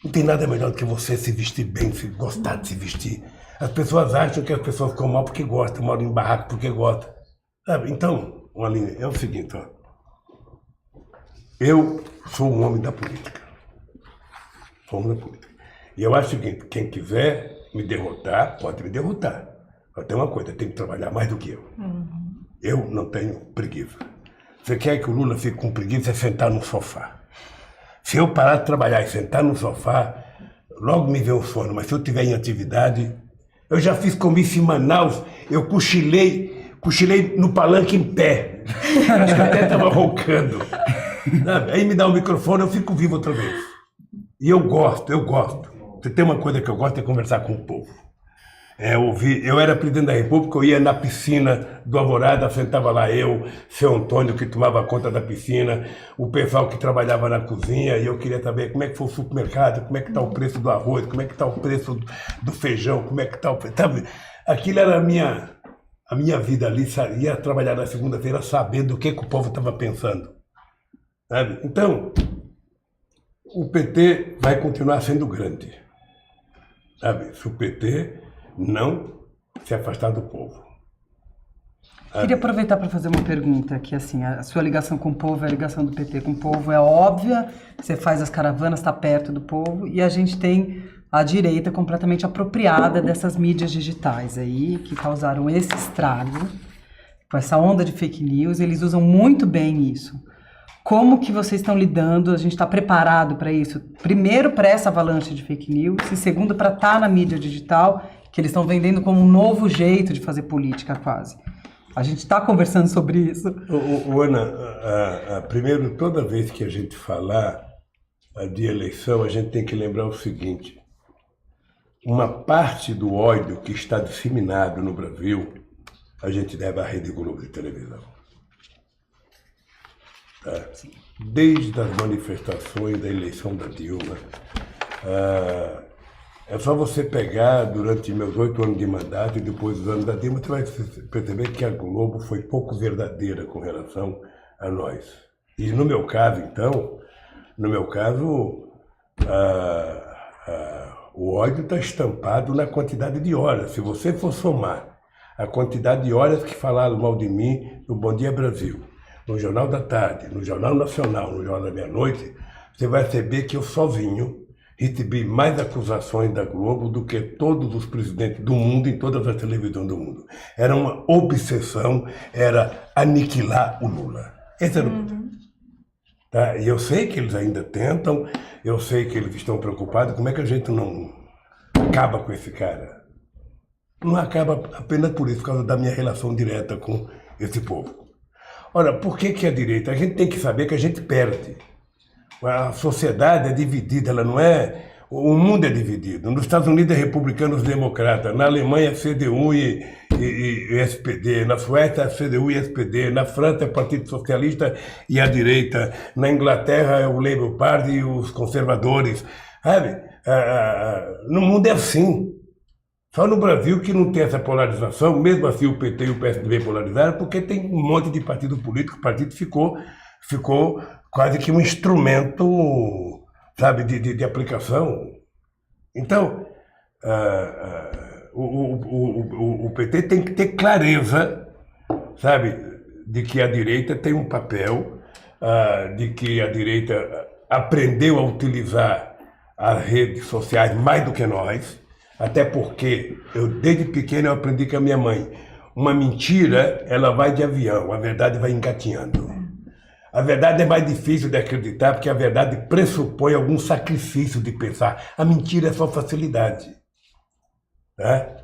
Não tem nada melhor do que você se vestir bem, se gostar de se vestir. As pessoas acham que as pessoas ficam mal porque gostam, moram em barraco porque gostam. Sabe? Então, Aline, é o seguinte, ó. Eu sou um homem da política. Sou um homem da política. E eu acho o seguinte, quem quiser me derrotar, pode me derrotar. Mas tem uma coisa, tem que trabalhar mais do que eu. Eu não tenho preguiça. Você quer que o Lula fique com preguiça, é sentar no sofá. Se eu parar de trabalhar e sentar no sofá, logo me vê o sono. Mas se eu estiver em atividade, eu já fiz comício em Manaus, eu cochilei no palanque em pé. Acho que até estava roncando. Aí me dá o microfone, eu fico vivo outra vez. E eu gosto. Você tem uma coisa que eu gosto, é conversar com o povo. Eu era presidente da República, eu ia na piscina do Alvorada, sentava lá eu, seu Antônio, que tomava conta da piscina, o pessoal que trabalhava na cozinha, e eu queria saber como é que foi o supermercado, como é que está o preço do arroz, como é que está o preço do feijão, como é que está o preço... Sabe? Aquilo era a minha vida ali, ia trabalhar na segunda-feira sabendo o que o povo estava pensando. Sabe? Então, o PT vai continuar sendo grande. Sabe? Se o PT não se afastar do povo. Queria aproveitar para fazer uma pergunta, que assim, a sua ligação com o povo, a ligação do PT com o povo é óbvia, você faz as caravanas, está perto do povo, e a gente tem a direita completamente apropriada dessas mídias digitais aí, que causaram esse estrago, com essa onda de fake news, eles usam muito bem isso Como que vocês estão lidando? A gente está preparado para isso? Primeiro, para essa avalanche de fake news, e segundo, para estar na mídia digital, que eles estão vendendo como um novo jeito de fazer política, quase. A gente está conversando sobre isso. Ana, primeiro, toda vez que a gente falar de eleição, a gente tem que lembrar o seguinte: uma parte do ódio que está disseminado no Brasil, a gente deve à Rede Globo de televisão. Tá? Desde as manifestações da eleição da Dilma, é só você pegar durante meus 8 anos de mandato e depois dos anos da Dilma, você vai perceber que a Globo foi pouco verdadeira com relação a nós. E no meu caso, então, o ódio está estampado na quantidade de horas. Se você for somar a quantidade de horas que falaram mal de mim no Bom Dia Brasil, no Jornal da Tarde, no Jornal Nacional, no Jornal da Meia-Noite, você vai perceber que eu sozinho recebi mais acusações da Globo do que todos os presidentes do mundo em todas as televisões do mundo. Era uma obsessão, era aniquilar o Lula. Esse era o ponto. Tá? E eu sei que eles ainda tentam, eu sei que eles estão preocupados. Como é que a gente não acaba com esse cara? Não acaba apenas por isso, por causa da minha relação direta com esse povo. Ora, por que a direita? A gente tem que saber que a gente perde. A sociedade é dividida, ela não é... O mundo é dividido. Nos Estados Unidos é republicanos democratas, na Alemanha é CDU e SPD, na Suécia é CDU e SPD, na França é Partido Socialista e a direita, na Inglaterra é o Labour Party e os conservadores. Sabe? No mundo é assim. Só no Brasil que não tem essa polarização, mesmo assim o PT e o PSDB polarizaram, porque tem um monte de partido político, o partido ficou quase que um instrumento, sabe, de aplicação. Então, o PT tem que ter clareza, sabe, de que a direita tem um papel, de que a direita aprendeu a utilizar as redes sociais mais do que nós, até porque desde pequeno eu aprendi com a minha mãe, uma mentira, ela vai de avião, a verdade vai engatinhando. A verdade é mais difícil de acreditar, porque a verdade pressupõe algum sacrifício de pensar. A mentira é só facilidade. Né?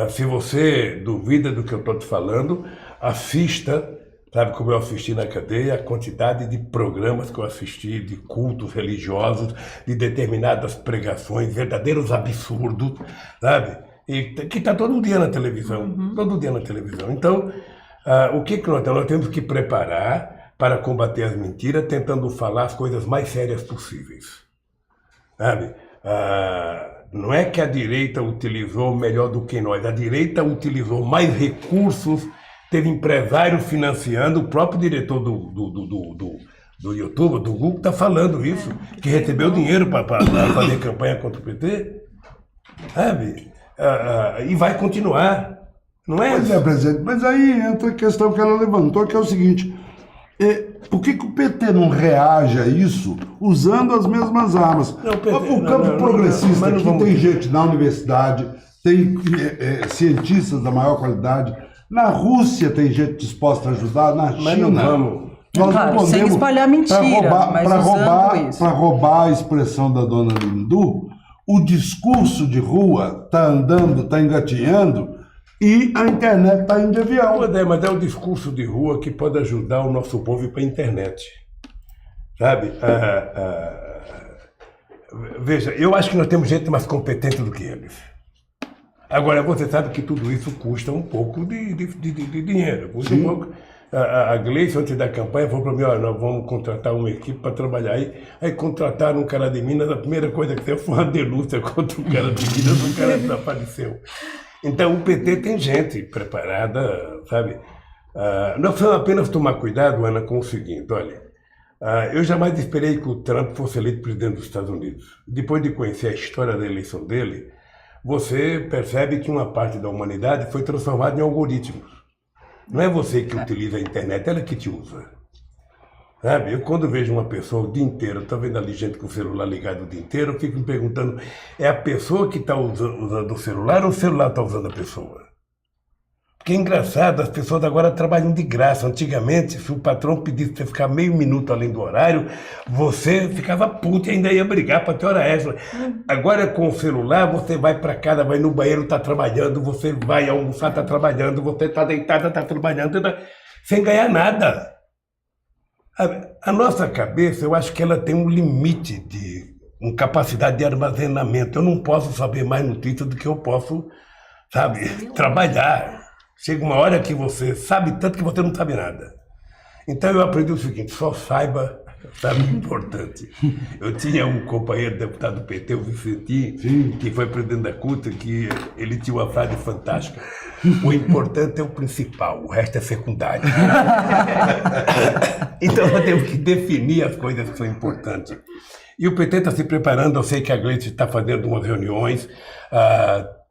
Se você duvida do que eu estou te falando, assista, sabe como eu assisti na cadeia, a quantidade de programas que eu assisti, de cultos religiosos, de determinadas pregações, verdadeiros absurdos, sabe? E que está todo dia na televisão, todo dia na televisão. Então, o que nós temos? Nós temos que preparar para combater as mentiras, tentando falar as coisas mais sérias possíveis. Sabe? Não é que a direita utilizou melhor do que nós, a direita utilizou mais recursos, teve empresário financiando, o próprio diretor do YouTube, do Google, está falando isso, que recebeu dinheiro para fazer campanha contra o PT, sabe? E vai continuar. Não é? Pois é, presidente, mas aí entra a questão que ela levantou, que é o seguinte: por que o PT não reage a isso usando as mesmas armas? Não, PT, o campo progressista, não, aqui vamos... tem gente na universidade, tem cientistas da maior qualidade, na Rússia tem gente disposta a ajudar, na China. Mas não vamos. Nós claro, não podemos, sem espalhar mentira, para roubar a expressão da dona Lindu, o discurso de rua está andando, está engatinhando, e a internet está indo de avião. Mas é o discurso de rua que pode ajudar o nosso povo a ir para a internet. Sabe? Veja, eu acho que nós temos gente mais competente do que eles. Agora, você sabe que tudo isso custa um pouco de dinheiro. Custa um pouco. A Gleice, antes da campanha, falou para mim: olha, nós vamos contratar uma equipe para trabalhar. Aí contrataram um cara de Minas, a primeira coisa que fez foi uma denúncia contra o cara de Minas, o cara desapareceu. Então, o PT tem gente preparada, sabe? Nós precisamos apenas tomar cuidado, Ana, com o seguinte: olha, eu jamais esperei que o Trump fosse eleito presidente dos Estados Unidos. Depois de conhecer a história da eleição dele, você percebe que uma parte da humanidade foi transformada em algoritmos. Não é você que utiliza a internet, ela que te usa. Sabe? Eu, quando vejo uma pessoa o dia inteiro, estou vendo ali gente com o celular ligado o dia inteiro, eu fico me perguntando: é a pessoa que está usando o celular ou o celular está usando a pessoa? Porque é engraçado, as pessoas agora trabalham de graça. Antigamente, se o patrão pedisse para você ficar meio minuto além do horário, você ficava puto e ainda ia brigar para ter hora extra. Agora, com o celular, você vai para casa, vai no banheiro, está trabalhando, você vai almoçar, está trabalhando, você está deitada, está trabalhando, sem ganhar nada. A nossa cabeça, eu acho que ela tem um limite uma capacidade de armazenamento. Eu não posso saber mais notícias do que eu posso, sabe, trabalhar. Chega uma hora que você sabe tanto que você não sabe nada. Então eu aprendi o seguinte, só saiba, sabe, importante. Eu tinha um companheiro deputado do PT, o Vicentinho, que foi presidente da CUT, que ele tinha uma frase fantástica. O importante é o principal, o resto é secundário. Então nós temos que definir as coisas que são importantes. E o PT está se preparando, eu sei que a Gleice está fazendo umas reuniões,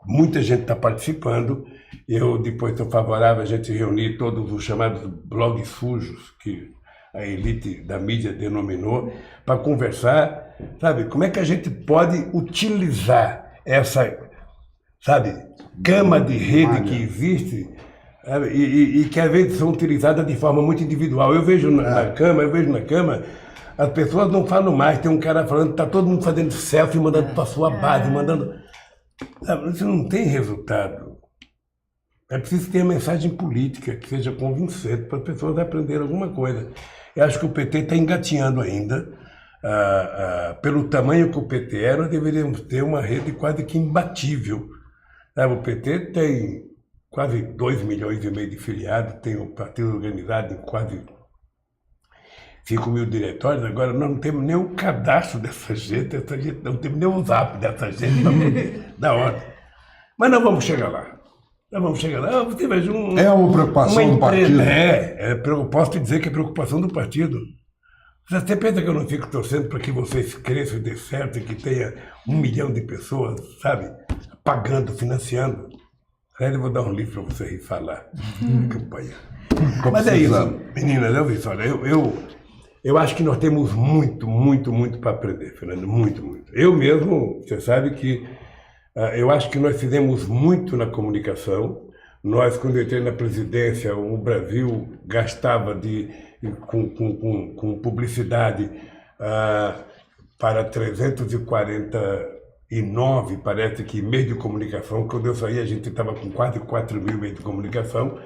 muita gente está participando. Eu depois sou favorável a gente reunir todos os chamados blogs sujos, que a elite da mídia denominou, para conversar, sabe, como é que a gente pode utilizar essa, sabe, gama de rede que existe, sabe, e que às vezes são utilizadas de forma muito individual. Eu vejo na cama, as pessoas não falam mais, tem um cara falando, está todo mundo fazendo selfie, mandando para sua base, mandando... Sabe, isso não tem resultado. É preciso ter uma mensagem política que seja convincente para as pessoas aprenderem alguma coisa. Eu acho que o PT está engatinhando ainda. Pelo tamanho que o PT é, nós deveríamos ter uma rede quase que imbatível. O PT tem quase 2,5 milhões de filiados, tem o partido organizado em quase 5 mil diretórios. Agora nós não temos nem o cadastro dessa gente não temos nem o zap dessa gente para poder dar ordem. Mas nós vamos chegar lá. Você veja é uma preocupação do partido. Eu posso te dizer que é preocupação do partido. Você pensa que eu não fico torcendo para que vocês cresçam e dê certo e que tenha 1 milhão de pessoas, sabe, pagando, financiando? Eu vou dar um livro para vocês falar. Campanha. Mas é isso, meninas, eu acho que nós temos muito para aprender, Fernando, muito. Eu mesmo, você sabe que eu acho que nós fizemos muito na comunicação. Nós, quando eu entrei na presidência, o Brasil gastava com publicidade para 349, parece que, meios de comunicação. Quando eu saí, a gente estava com quase 4 mil meios de comunicação,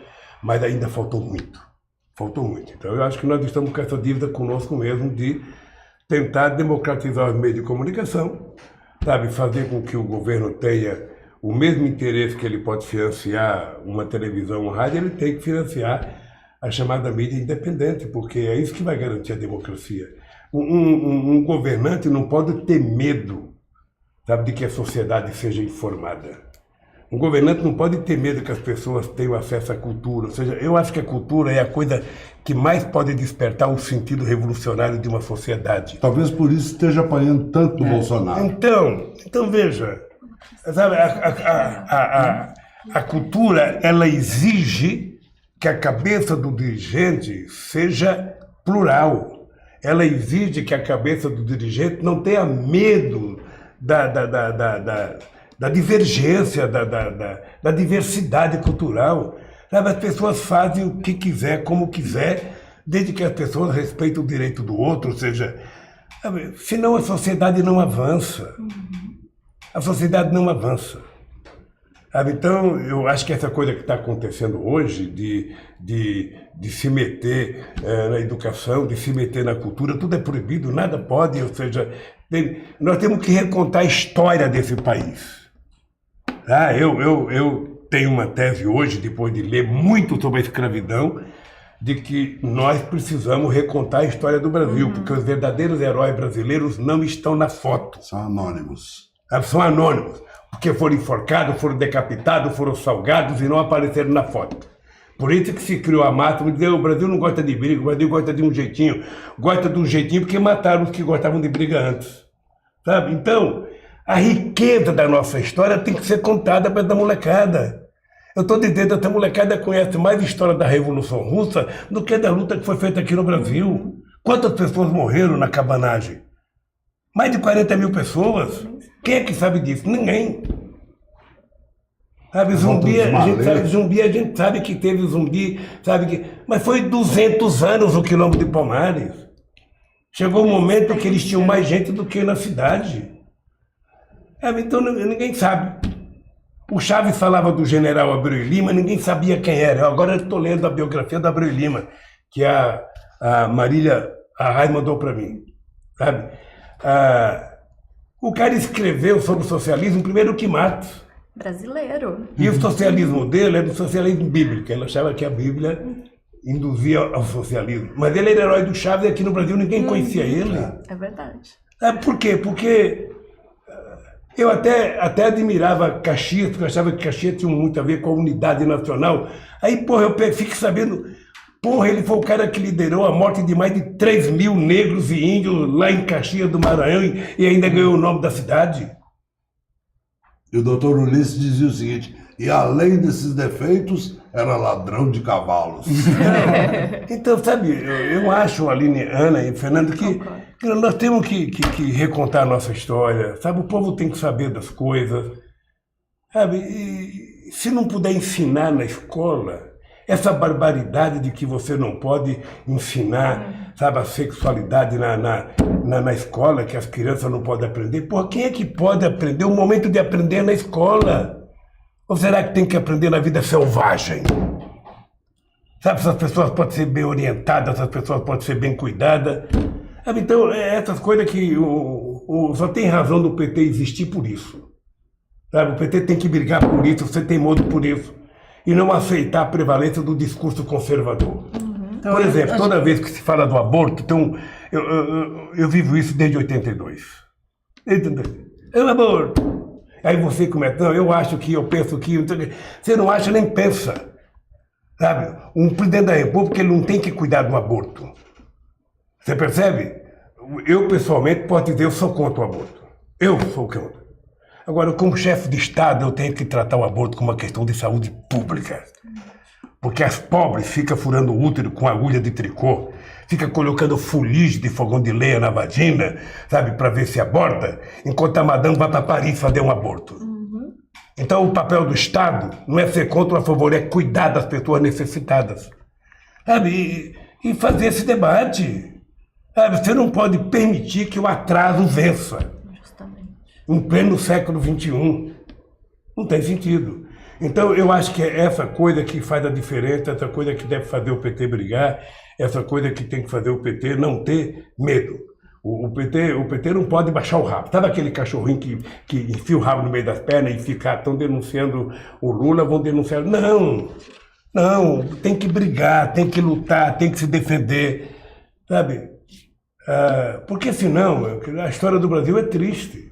mas ainda faltou muito. Então, eu acho que nós estamos com essa dívida conosco mesmo de tentar democratizar os meios de comunicação, sabe, fazer com que o governo tenha o mesmo interesse que ele pode financiar uma televisão, uma rádio, ele tem que financiar a chamada mídia independente, porque é isso que vai garantir a democracia. Um governante não pode ter medo, sabe, de que a sociedade seja informada. Um governante não pode ter medo que as pessoas tenham acesso à cultura. Ou seja, eu acho que a cultura é a coisa que mais pode despertar o sentido revolucionário de uma sociedade. Talvez por isso esteja apanhando tanto o Bolsonaro. Então veja, sabe, a cultura, ela exige que a cabeça do dirigente seja plural. Ela exige que a cabeça do dirigente não tenha medo da divergência, da diversidade cultural. Sabe, as pessoas fazem o que quiser, como quiser, desde que as pessoas respeitem o direito do outro, ou seja, sabe, senão a sociedade não avança. A sociedade não avança. Sabe, então, eu acho que essa coisa que está acontecendo hoje, de se meter na educação, de se meter na cultura, tudo é proibido, nada pode, ou seja, nós temos que recontar a história desse país. Eu tenho uma tese hoje, depois de ler muito sobre a escravidão, de que nós precisamos recontar a história do Brasil, porque os verdadeiros heróis brasileiros não estão na foto. São anônimos. São anônimos, porque foram enforcados, foram decapitados, foram salgados e não apareceram na foto. Por isso que se criou a máxima de dizer o Brasil não gosta de briga, o Brasil gosta de um jeitinho. Gosta de um jeitinho porque mataram os que gostavam de briga antes. Sabe? Então, a riqueza da nossa história tem que ser contada para essa molecada. Eu estou dizendo, essa molecada conhece mais a história da Revolução Russa do que da luta que foi feita aqui no Brasil. Quantas pessoas morreram na cabanagem? Mais de 40 mil pessoas. Quem é que sabe disso? Ninguém. Sabe, zumbi, a gente sabe que teve zumbi, mas foi 200 anos o Quilombo de Palmares. Chegou um momento que eles tinham mais gente do que na cidade. Então ninguém sabe. O Chaves falava do general Abreu Lima, ninguém sabia quem era. Agora eu estou lendo a biografia do Abreu Lima, que a Marília Arraes mandou para mim. Sabe? O cara escreveu sobre o socialismo primeiro que Matos. Brasileiro. E o socialismo dele é do socialismo bíblico. Ele achava que a Bíblia induzia ao socialismo. Mas ele era herói do Chaves e aqui no Brasil ninguém conhecia ele. É verdade. Por quê? Porque eu até admirava Caxias, porque eu achava que Caxias tinha muito a ver com a unidade nacional. Aí, eu fico sabendo, ele foi o cara que liderou a morte de mais de 3 mil negros e índios lá em Caxias do Maranhão e ainda ganhou o nome da cidade. E o doutor Ulisses dizia o seguinte, e além desses defeitos, era ladrão de cavalos. Então, sabe, eu acho, Aline, Ana e Fernando, que nós temos que recontar a nossa história, sabe? O povo tem que saber das coisas, sabe? E se não puder ensinar na escola, essa barbaridade de que você não pode ensinar, sabe, a sexualidade na escola, que as crianças não podem aprender. Quem é que pode aprender? O momento de aprender é na escola. Ou será que tem que aprender na vida selvagem? Sabe, essas pessoas podem ser bem orientadas, essas pessoas podem ser bem cuidadas. Sabe, então, essas coisas que só tem razão do PT existir por isso. Sabe, o PT tem que brigar por isso, ser teimoso por isso. E não aceitar a prevalência do discurso conservador. Por exemplo, toda vez que se fala do aborto, então, eu vivo isso desde 82. É um aborto. Aí você começa, não, eu acho que, eu penso que... Você não acha nem pensa. Sabe? Um presidente da República, ele não tem que cuidar do aborto. Você percebe? Eu, pessoalmente, posso dizer, eu sou contra o aborto. Eu sou contra. Agora, como chefe de Estado, eu tenho que tratar o aborto como uma questão de saúde pública. Porque as pobres ficam furando o útero com agulha de tricô, ficam colocando fuligem de fogão de lenha na vagina, sabe, para ver se aborta, enquanto a madame vai para Paris fazer um aborto. Então, o papel do Estado não é ser contra ou a favor, é cuidar das pessoas necessitadas. Sabe, e fazer esse debate. Sabe, você não pode permitir que o atraso vença. Em pleno século XXI. Não tem sentido. Então, eu acho que é essa coisa que faz a diferença, essa coisa que deve fazer o PT brigar, essa coisa que tem que fazer o PT não ter medo. O PT não pode baixar o rabo. Sabe aquele cachorrinho que enfia o rabo no meio das pernas e fica, estão denunciando o Lula, vão denunciar... Não, tem que brigar, tem que lutar, tem que se defender, sabe? Porque senão, a história do Brasil é triste.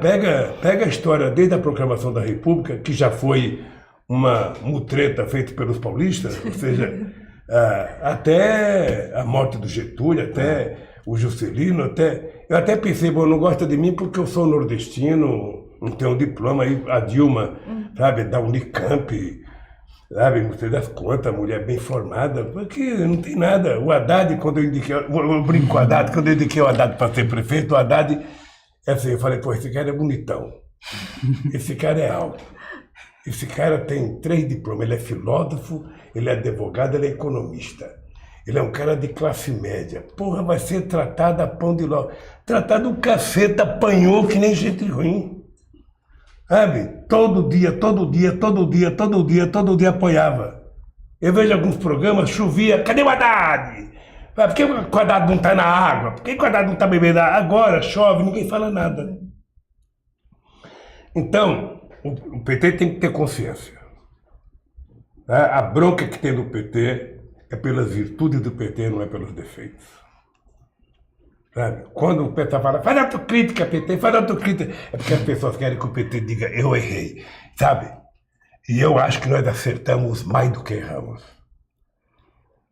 Pega a história desde a proclamação da República, que já foi uma mutreta feita pelos paulistas, ou seja, até a morte do Getúlio, até o Juscelino, eu até pensei, bom, não gosta de mim porque eu sou nordestino, não tenho um diploma, aí a Dilma, sabe, da Unicamp, sabe, não sei das contas, mulher bem formada, porque não tem nada. O Haddad, quando eu indiquei, eu brinco com o Haddad, quando eu indiquei o Haddad para ser prefeito, o Haddad... Assim, eu falei, pô, esse cara é bonitão, esse cara é alto, esse cara tem 3 diplomas, ele é filósofo, ele é advogado, ele é economista, ele é um cara de classe média, porra, vai ser tratado a pão de ló, tratado o caceta, apanhou que nem gente ruim, sabe? Todo dia apoiava. Eu vejo alguns programas, chovia, cadê o Haddad? Por que o Haddad não está na água? Por que o Haddad não está bebendo água? Agora chove, ninguém fala nada. Então, o PT tem que ter consciência. A bronca que tem no PT é pelas virtudes do PT, não é pelos defeitos. Sabe? Quando o PT fala, faz autocrítica, PT, faz autocrítica, é porque as pessoas querem que o PT diga, eu errei, sabe? E eu acho que nós acertamos mais do que erramos.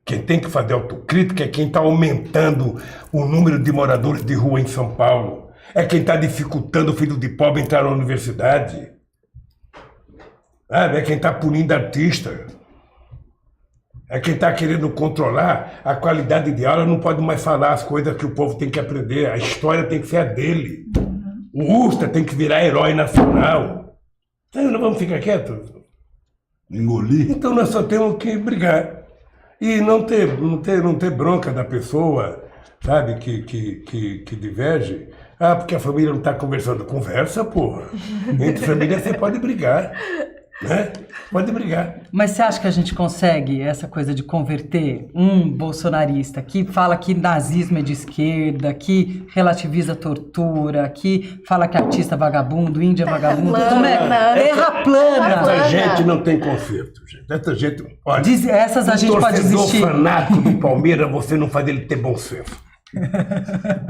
Quem tem que fazer autocrítica é quem está aumentando o número de moradores de rua em São Paulo. É quem está dificultando o filho de pobre entrar na universidade. É quem está punindo artista. É quem está querendo controlar a qualidade de aula, não pode mais falar as coisas que o povo tem que aprender. A história tem que ser a dele. O Ustra tem que virar herói nacional. Então não vamos ficar quietos? Engolir. Então nós só temos que brigar. E não ter bronca da pessoa, sabe, que diverge. Ah, porque a família não está conversando. Conversa, porra. Entre família você pode brigar. Né? Pode brigar. Mas você acha que a gente consegue essa coisa de converter um bolsonarista que fala que nazismo é de esquerda, que relativiza a tortura, que fala que artista é vagabundo, índia é vagabundo, terra plana. Essa gente não tem conserto, gente. Essa gente, olha, essas a gente pode desistir. Um torcedor fanático do Palmeiras, você não faz ele ter bom senso.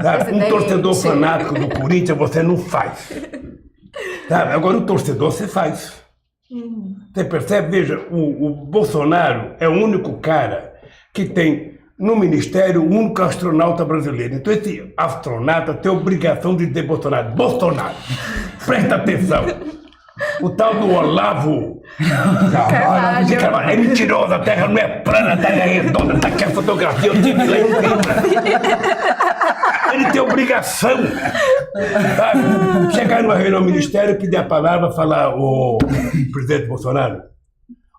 Tá? Um torcedor fanático do Corinthians, você não faz. Tá? Agora, um torcedor, você faz. Você percebe? Veja, o Bolsonaro é o único cara que tem no ministério o único astronauta brasileiro. Então esse astronauta tem a obrigação de dizer Bolsonaro. Bolsonaro, presta atenção. O tal do Olavo de Carvalho é mentiroso, a Terra não é plana, a Terra é redonda, tá aqui a fotografia, eu tive lá em cima. Ele tem obrigação, sabe? Chegar numa reunião do ministério, pedir a palavra, falar, ô presidente Bolsonaro,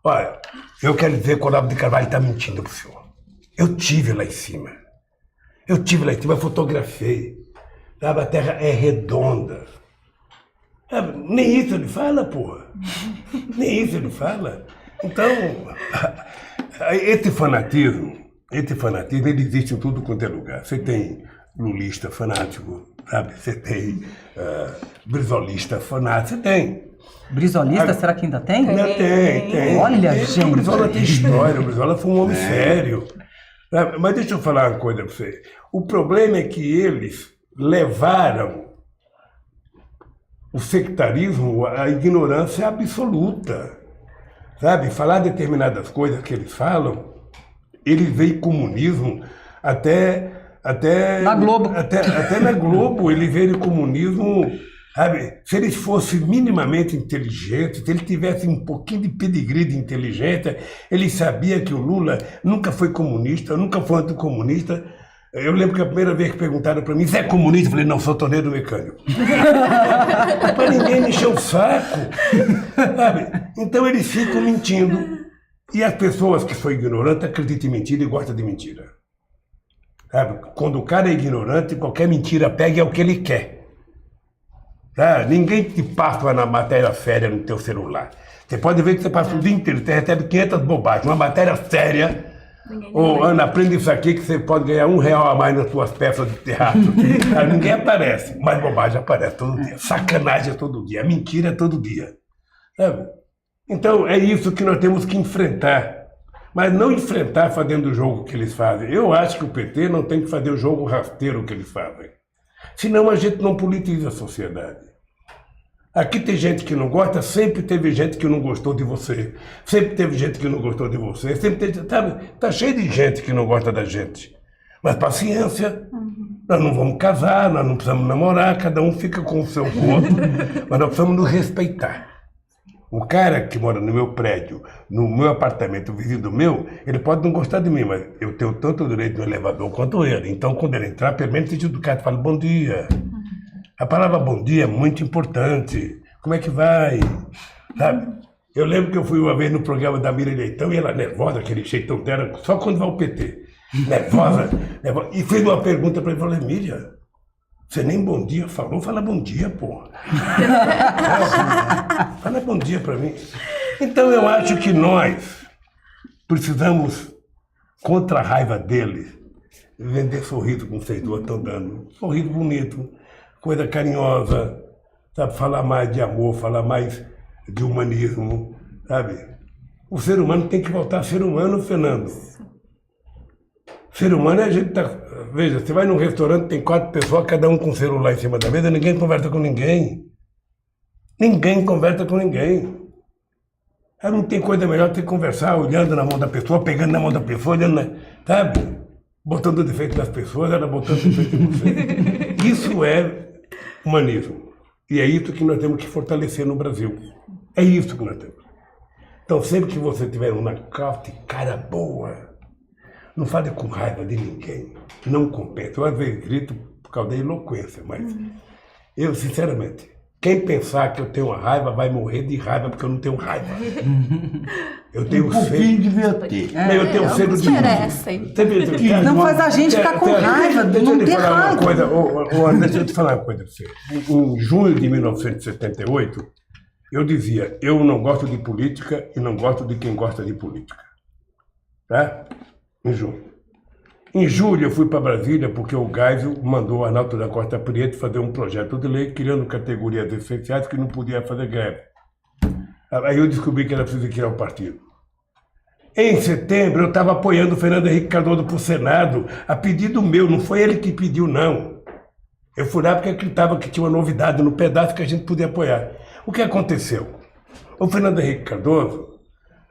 olha, eu quero dizer que o Olavo de Carvalho está mentindo pro senhor. Eu tive lá em cima, eu fotografei, sabe? A Terra é redonda. Nem isso ele fala, porra. Nem isso ele fala. Então, esse fanatismo, ele existe em tudo quanto é lugar. Você tem lulista fanático, sabe? Você tem brizolista fanático, você tem. Brizolista, será que ainda tem? Ainda tem. Olha, gente. O Brizola tem história, o Brizola foi um homem sério. Mas deixa eu falar uma coisa para você. O problema é que eles levaram o sectarismo, a ignorância absoluta, sabe? Falar determinadas coisas que eles falam, eles veem comunismo até na Globo. Até na Globo, eles veem comunismo, sabe? Se eles fossem minimamente inteligentes, se eles tivessem um pouquinho de pedigree de inteligência, eles sabiam que o Lula nunca foi comunista, nunca foi anticomunista. Eu lembro que a primeira vez que perguntaram para mim, você é comunista? Eu falei, não, sou torneiro mecânico. Para ninguém me encher o saco. Sabe? Então eles ficam mentindo. E as pessoas que são ignorantes acreditam em mentira e gostam de mentira. Sabe? Quando o cara é ignorante, qualquer mentira pega é o que ele quer. Tá? Ninguém te passa na matéria séria no teu celular. Você pode ver que você passa o dia inteiro, você recebe 500 bobagens. Uma matéria séria. Ô, Ana, aprende isso aqui que você pode ganhar R$1 a mais nas suas peças de teatro. Ninguém aparece, mas bobagem aparece todo dia. Sacanagem é todo dia, mentira é todo dia. Sabe? Então é isso que nós temos que enfrentar. Mas não enfrentar fazendo o jogo que eles fazem. Eu acho que o PT não tem que fazer o jogo rasteiro que eles fazem. Senão a gente não politiza a sociedade. Aqui tem gente que não gosta, sempre teve gente que não gostou de você. Sempre teve gente que não gostou de você. Sempre teve, sabe? Tá cheio de gente que não gosta da gente. Mas paciência, nós não vamos casar, nós não precisamos namorar, cada um fica com o seu corpo, mas nós precisamos nos respeitar. O cara que mora no meu prédio, no meu apartamento, vizinho do meu, ele pode não gostar de mim, mas eu tenho tanto direito no elevador quanto ele. Então, quando ele entrar, pelo menos seja educado, fala bom dia. A palavra bom dia é muito importante. Como é que vai? Sabe? Eu lembro que eu fui uma vez no programa da Miriam Leitão e ela nervosa, aquele jeitão dela, só quando vai ao PT. Nervosa. E fez uma pergunta para ele, falei, Miriam, você nem bom dia falou? Fala bom dia, porra. Fala bom dia para mim. Então eu acho que nós precisamos, contra a raiva deles, vender sorriso como vocês duas estão dando. Sorriso bonito. Coisa carinhosa, sabe? Falar mais de amor, falar mais de humanismo, sabe? O ser humano tem que voltar a ser humano, Fernando. Ser humano é a gente tá... Veja, você vai num restaurante, tem 4 pessoas, cada um com o celular em cima da mesa, ninguém conversa com ninguém. Ninguém conversa com ninguém. Aí não tem coisa melhor do que conversar, olhando na mão da pessoa, pegando na mão da pessoa, olhando na... Sabe? Botando defeito nas pessoas, ela botando defeito em você. Isso é humanismo. E é isso que nós temos que fortalecer no Brasil. É isso que nós temos. Então, sempre que você tiver uma cara boa, não fale com raiva de ninguém. Não compensa. Eu, às vezes, grito por causa da eloquência, mas eu, sinceramente, Quem pensar que eu tenho raiva vai morrer de raiva, porque eu não tenho raiva. Eu tenho Um pouquinho devia ter. Eu tenho cedo de merecem. Não faz a gente ficar com raiva, Deixa eu não te ter falar uma raiva. coisa, deixa eu te falar uma coisa pra você. Em junho de 1978, eu dizia, eu não gosto de política e não gosto de quem gosta de política. Tá? Em junho. Em julho eu fui para Brasília porque o Geisel mandou o Arnaldo da Costa Prieto fazer um projeto de lei criando categorias essenciais que não podia fazer greve. Aí eu descobri que era preciso criar o partido. Em setembro eu estava apoiando o Fernando Henrique Cardoso para o Senado, a pedido meu, não foi ele que pediu, não. Eu fui lá porque acreditava que tinha uma novidade no pedaço que a gente podia apoiar. O que aconteceu? O Fernando Henrique Cardoso,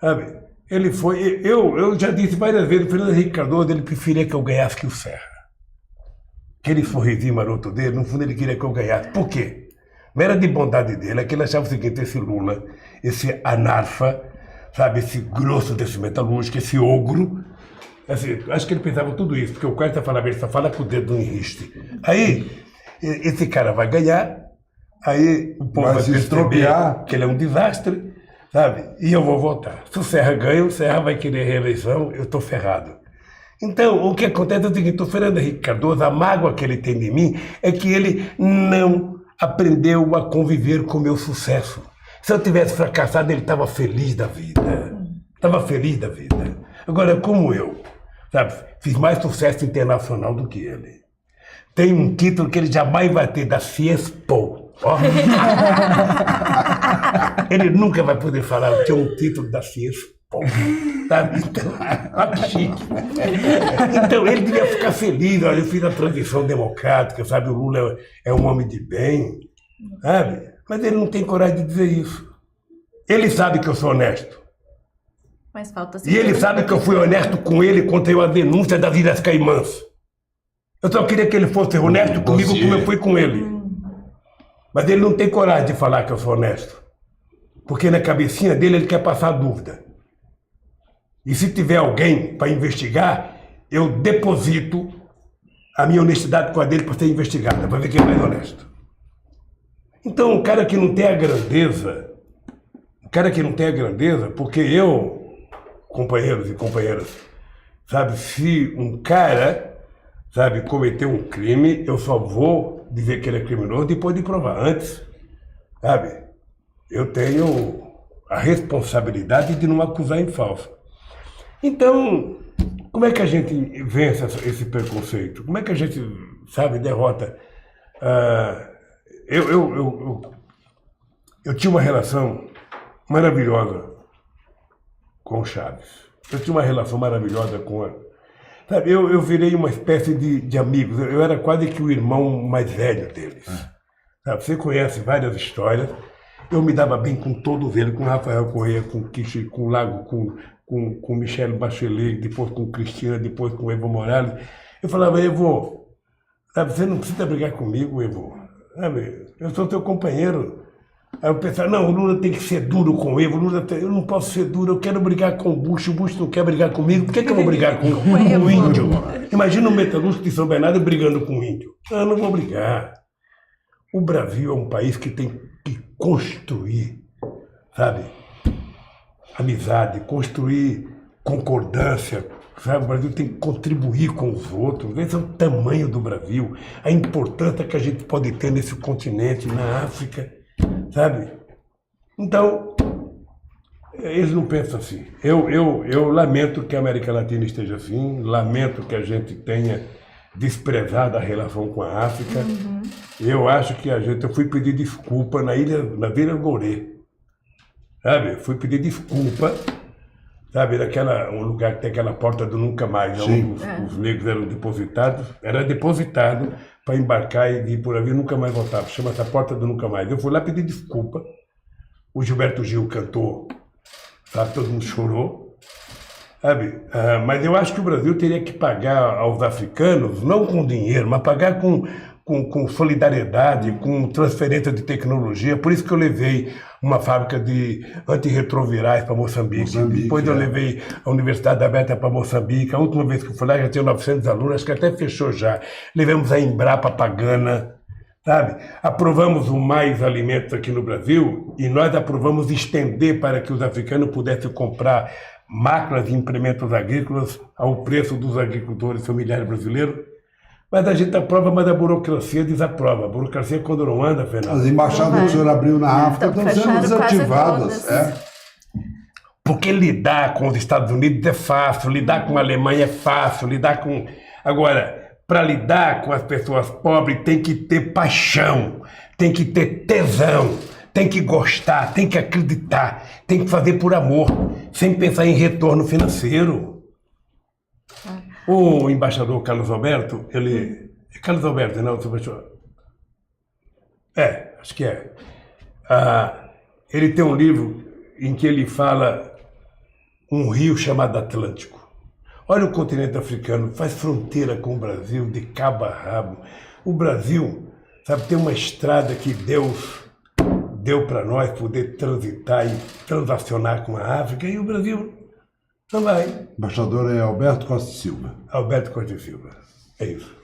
sabe? Ele foi, eu já disse várias vezes, o Fernando Henrique Cardoso, ele preferia que eu ganhasse que o Serra. Aquele sorrisinho maroto dele, no fundo ele queria que eu ganhasse. Por quê? Não era de bondade dele, é que ele achava o seguinte, esse Lula, esse anarfa, sabe, esse grosso desse metalúrgico, esse ogro, assim, acho que ele pensava tudo isso, porque o Quarta falava, ele só fala com o dedo no enriste. Aí, esse cara vai ganhar, aí o povo vai se perceber estropiar. que ele é um desastre, sabe? E eu vou votar. Se o Serra ganha, o Serra vai querer reeleição, eu estou ferrado. Então, o que acontece é o seguinte, o Fernando Henrique Cardoso, a mágoa que ele tem de mim é que ele não aprendeu a conviver com o meu sucesso. Se eu tivesse fracassado, ele estava feliz da vida. Estava feliz da vida. Agora, como eu, sabe, fiz mais sucesso internacional do que ele. Tem um título que ele jamais vai ter, da Fiespo. Ó. Ele nunca vai poder falar, eu tenho um título da Fiespo. Sabe? Então, olha que chique. Então, ele devia ficar feliz. Olha, eu fiz a transição democrática, sabe? O Lula é um homem de bem, sabe? Mas ele não tem coragem de dizer isso. Ele sabe que eu sou honesto. Mas falta E ele sabe que eu fui honesto com ele quando a denúncia das Ilhas Caimãs. Eu só queria que ele fosse honesto comigo como eu fui com ele. Mas ele não tem coragem de falar que eu sou honesto. Porque na cabecinha dele ele quer passar dúvida. E se tiver alguém para investigar, eu deposito a minha honestidade com a dele para ser investigada, para ver quem é mais honesto. Então, um cara que não tem a grandeza, porque eu, companheiros e companheiras, sabe, se um cara, sabe, cometeu um crime, eu só vou dizer que ele é criminoso depois de provar. Antes, sabe, eu tenho a responsabilidade de não acusar em falso. Então, como é que a gente vence esse preconceito? Como é que a gente, sabe, derrota? Eu tinha uma relação maravilhosa com o Chaves. Eu tinha uma relação maravilhosa com a... Sabe, eu virei uma espécie de amigos. Eu era quase que o irmão mais velho deles. Sabe, você conhece várias histórias. Eu me dava bem com todos eles, com Rafael Corrêa, com Kishi, com Lago, com Michelle Bachelet, depois com Cristina, depois com Evo Morales. Eu falava, Evo, sabe, você não precisa brigar comigo, Evo. Sabe, eu sou teu companheiro. Aí eu pensava, não, o Lula tem que ser duro com o Evo, eu não posso ser duro, eu quero brigar com o Bush não quer brigar comigo, por que eu vou brigar com o índio? Imagina um metalúrgico de São Bernardo brigando com o índio. Eu não vou brigar. O Brasil é um país que tem que construir, sabe, amizade, construir concordância, sabe? O Brasil tem que contribuir com os outros. Esse é o tamanho do Brasil, a importância que a gente pode ter nesse continente, na África, sabe? Então, eles não pensam assim. Eu lamento que a América Latina esteja assim, lamento que a gente tenha desprezado a relação com a África. Eu acho que eu fui pedir desculpa na Vila Gorê, sabe? Fui pedir desculpa, sabe? Um lugar que tem aquela porta do nunca mais, onde os negros eram depositados, era depositado para embarcar e ir por ali, nunca mais voltava. Chama essa porta do nunca mais. Eu fui lá pedir desculpa. O Gilberto Gil cantou, sabe? Todo mundo chorou. Sabe? Mas eu acho que o Brasil teria que pagar aos africanos, não com dinheiro, mas pagar com solidariedade, com transferência de tecnologia. Por isso que eu levei uma fábrica de antirretrovirais para Moçambique. Depois eu levei a Universidade Aberta para Moçambique. A última vez que eu fui lá já tinha 900 alunos, acho que até fechou já. Levamos a Embrapa para Gana. sabe? Aprovamos o Mais Alimentos aqui no Brasil e nós aprovamos estender para que os africanos pudessem comprar máquinas e implementos agrícolas ao preço dos agricultores familiares brasileiros. Mas a gente aprova, mas a burocracia desaprova. A burocracia, quando não anda, Fernando... As embaixadas que o senhor abriu na África Então, estão sendo fecharam quase desativadas. todas. Porque lidar com os Estados Unidos é fácil, lidar com a Alemanha é fácil, lidar com... Agora, para lidar com as pessoas pobres tem que ter paixão, tem que ter tesão, tem que gostar, tem que acreditar, tem que fazer por amor, sem pensar em retorno financeiro. O embaixador Carlos Alberto, ele... É Carlos Alberto, não? Acho que é. Ele tem um livro em que ele fala um rio chamado Atlântico. Olha o continente africano, faz fronteira com o Brasil de cabo a rabo. O Brasil, sabe, tem uma estrada que Deus deu para nós poder transitar e transacionar com a África, e o Brasil não vai. O embaixador é Alberto Costa Silva. Alberto Costa Silva, é isso.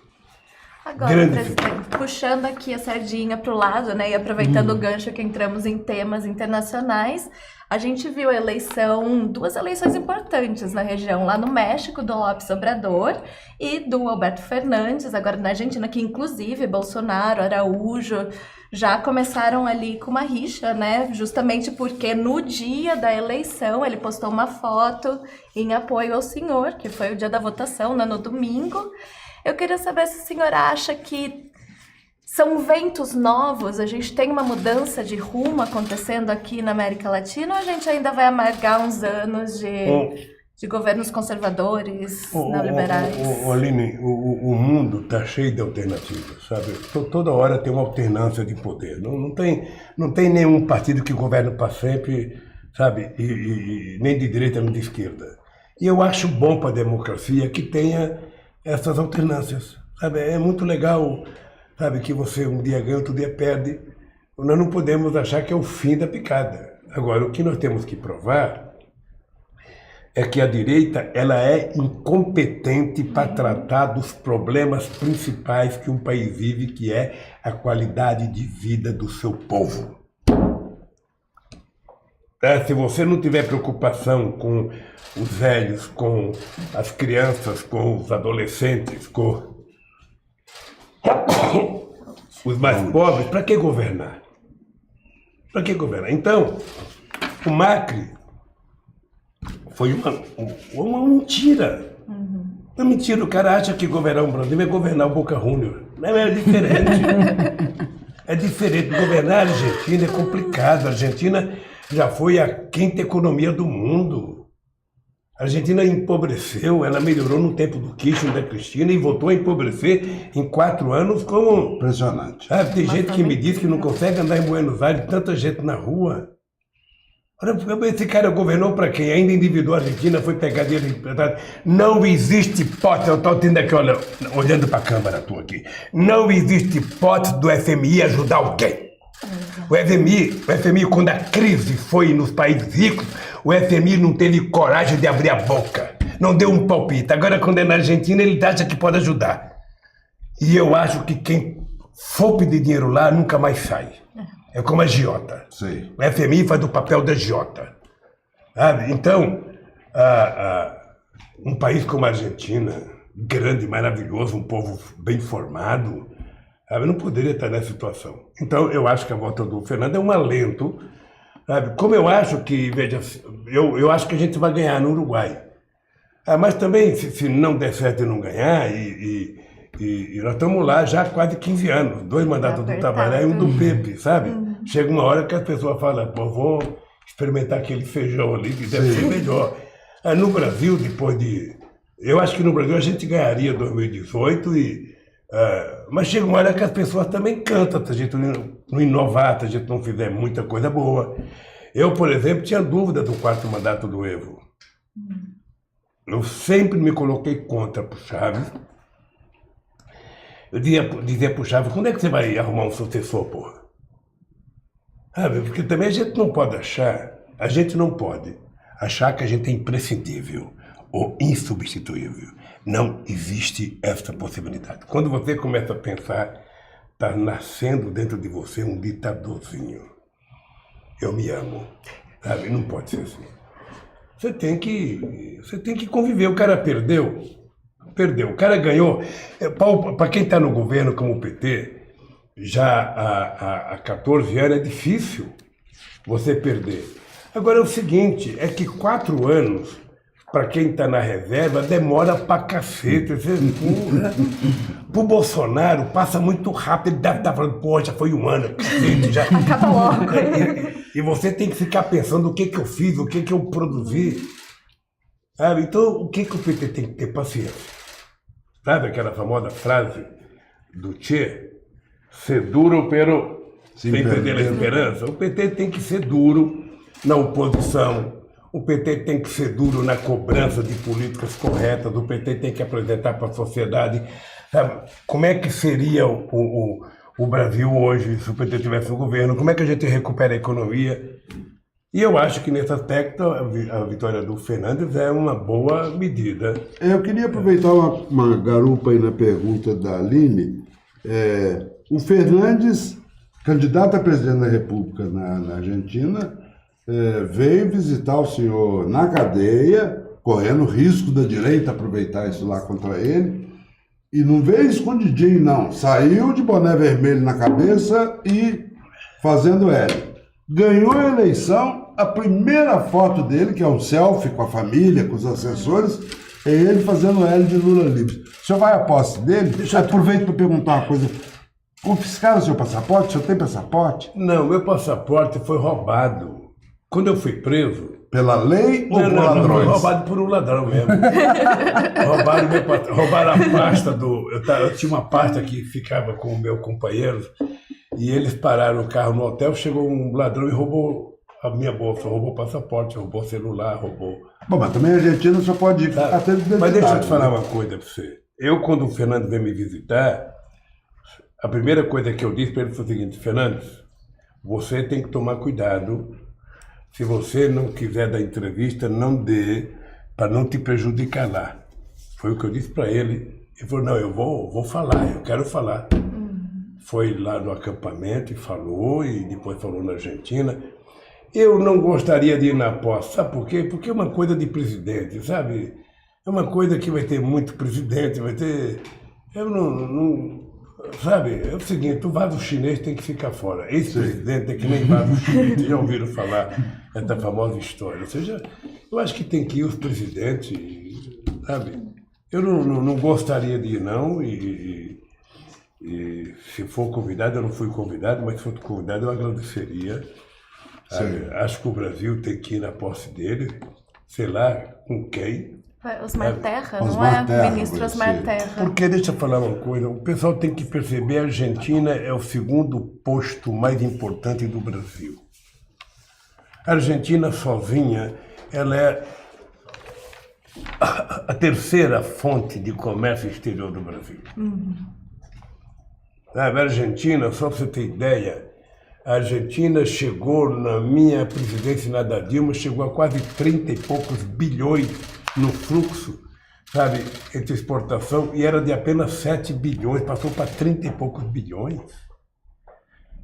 Agora, Grande presidente, puxando aqui a sardinha para o lado, né, e aproveitando o gancho que entramos em temas internacionais, a gente viu a eleição, duas eleições importantes na região, lá no México, do López Obrador e do Alberto Fernandes, agora na Argentina, que inclusive Bolsonaro, Araújo, já começaram ali com uma rixa, né, justamente porque no dia da eleição ele postou uma foto em apoio ao senhor, que foi o dia da votação, né, no domingo. Eu queria saber se o senhor acha que são ventos novos, a gente tem uma mudança de rumo acontecendo aqui na América Latina, ou a gente ainda vai amargar uns anos de governos conservadores, neoliberais? Aline, o mundo está cheio de alternativas, sabe? Toda hora tem uma alternância de poder. Não tem nenhum partido que governa para sempre, sabe? E nem de direita nem de esquerda. E eu acho bom para a democracia que tenha essas alternâncias, sabe? É muito legal, sabe, que você um dia ganha, outro dia perde. Nós não podemos achar que é o fim da picada. Agora, o que nós temos que provar é que a direita ela é incompetente para tratar dos problemas principais que um país vive, que é a qualidade de vida do seu povo. Se você não tiver preocupação com os velhos, com as crianças, com os adolescentes, com os mais pobres, para que governar? Para que governar? Então, o Macri foi uma mentira. Uma mentira. O cara acha que governar o Brasil é governar o Boca Juniors. Não, é diferente. É diferente. Governar a Argentina é complicado. A Argentina já foi a quinta economia do mundo. A Argentina empobreceu, ela melhorou no tempo do Kirchner e da Cristina e voltou a empobrecer em 4 anos como... Impressionante. Tem gente que me diz que não consegue andar em Buenos Aires, tanta gente na rua. Olha, esse cara governou para quem? Ainda endividou a Argentina, foi pegar dinheiro emprestado. Não existe hipótese, eu estou tendo aqui, olhando para a câmera tua aqui. Não existe hipótese do FMI ajudar alguém. O FMI, quando a crise foi nos países ricos, o FMI não teve coragem de abrir a boca. Não deu um palpite. Agora, quando é na Argentina, ele acha que pode ajudar. E eu acho que quem for pedir dinheiro lá nunca mais sai. É como a agiota. Sim. O FMI faz o papel da agiota. Sabe? Então, um país como a Argentina, grande, maravilhoso, um povo bem formado, sabe, não poderia estar nessa situação. Então, eu acho que a volta do Fernando é um alento, sabe? Como eu acho que, veja, eu acho que a gente vai ganhar no Uruguai. Mas também, se não der certo e não ganhar, e nós estamos lá já há quase 15 anos, 2 mandatos do Tabaré e um do Pepe, sabe? Chega uma hora que as pessoas falam, pô, vou experimentar aquele feijão ali, que deve ser melhor. No Brasil, depois de... Eu acho que no Brasil a gente ganharia 2018 mas chega uma hora que as pessoas também cantam, se a gente não inovar, se a gente não fizer muita coisa boa. Eu, por exemplo, tinha dúvida do 4º mandato do Evo. Eu sempre me coloquei contra pro Chaves. Eu dizia pro Chaves, quando é que você vai arrumar um sucessor, porra? Porque também a gente não pode achar que a gente é imprescindível ou insubstituível. Não existe essa possibilidade. Quando você começa a pensar, está nascendo dentro de você um ditadorzinho. Eu me amo, sabe? Não pode ser assim. Você tem que conviver. O cara perdeu. O cara ganhou. Para quem está no governo como o PT, já há 14 anos é difícil você perder. Agora é o seguinte, é que 4 anos, para quem está na reserva, demora pra cacete. Pro Bolsonaro passa muito rápido, ele deve estar falando, poxa, foi um ano, cacete, já. Acaba logo. E você tem que ficar pensando o que eu fiz, o que eu produzi. Sabe? Então, o que o PT tem que ter paciência? Sabe aquela famosa frase do Che? Ser duro, pero sem perder a esperança. O PT tem que ser duro na oposição. O PT tem que ser duro na cobrança de políticas corretas. O PT tem que apresentar para a sociedade, sabe, como é que seria o Brasil hoje se o PT tivesse no governo, como é que a gente recupera a economia. E eu acho que nesse aspecto a vitória do Fernandes é uma boa medida. Eu queria aproveitar uma garupa aí na pergunta da Aline. O Fernandes, candidato a presidente da República na Argentina, veio visitar o senhor na cadeia, correndo risco da direita aproveitar isso lá contra ele, e não veio escondidinho, não. Saiu de boné vermelho na cabeça e fazendo L. Ganhou a eleição, a primeira foto dele, que é um selfie com a família, com os assessores, é ele fazendo L de Lula livre. O senhor vai à posse dele? Aproveito para perguntar uma coisa. Confiscaram o seu passaporte? O senhor tem passaporte? Não, meu passaporte foi roubado. Quando eu fui preso... Pela lei ou por ladrões? Foi roubado por um ladrão mesmo. Roubaram a pasta do... Eu tinha uma pasta que ficava com o meu companheiro e eles pararam o carro no hotel, chegou um ladrão e roubou a minha bolsa, roubou o passaporte, roubou o celular, roubou... Bom, mas também a Argentina só pode ir com carteira de identidade. Mas deixa eu te falar uma coisa para você. Eu, quando o Fernando veio me visitar, a primeira coisa que eu disse para ele foi o seguinte: Fernandes, você tem que tomar cuidado. Se você não quiser dar entrevista, não dê, para não te prejudicar lá. Foi o que eu disse para ele. Ele falou, não, eu vou falar, eu quero falar. Foi lá no acampamento e falou, e depois falou na Argentina. Eu não gostaria de ir na posse, sabe por quê? Porque é uma coisa de presidente, sabe? É uma coisa que vai ter muito presidente, vai ter... Eu não sabe, é o seguinte, o vaso chinês tem que ficar fora. Ex-presidente é que nem vaso chinês, já ouviram falar essa famosa história. Ou seja, eu acho que tem que ir os presidentes, sabe? Eu não gostaria de ir, não, e se for convidado, eu não fui convidado, mas se for convidado, eu agradeceria. Acho que o Brasil tem que ir na posse dele, sei lá, com quem. Osmar Terra, não Osmar Terra, é? Ministro Osmar Terra. Porque, deixa eu falar uma coisa, o pessoal tem que perceber, a Argentina é o segundo posto mais importante do Brasil. A Argentina sozinha, ela é a terceira fonte de comércio exterior do Brasil. A Argentina, só para você ter ideia, a Argentina chegou, na minha presidência, na da Dilma, chegou a quase 30 e poucos bilhões no fluxo, sabe, entre exportação, e era de apenas 7 bilhões, passou para 30 e poucos bilhões.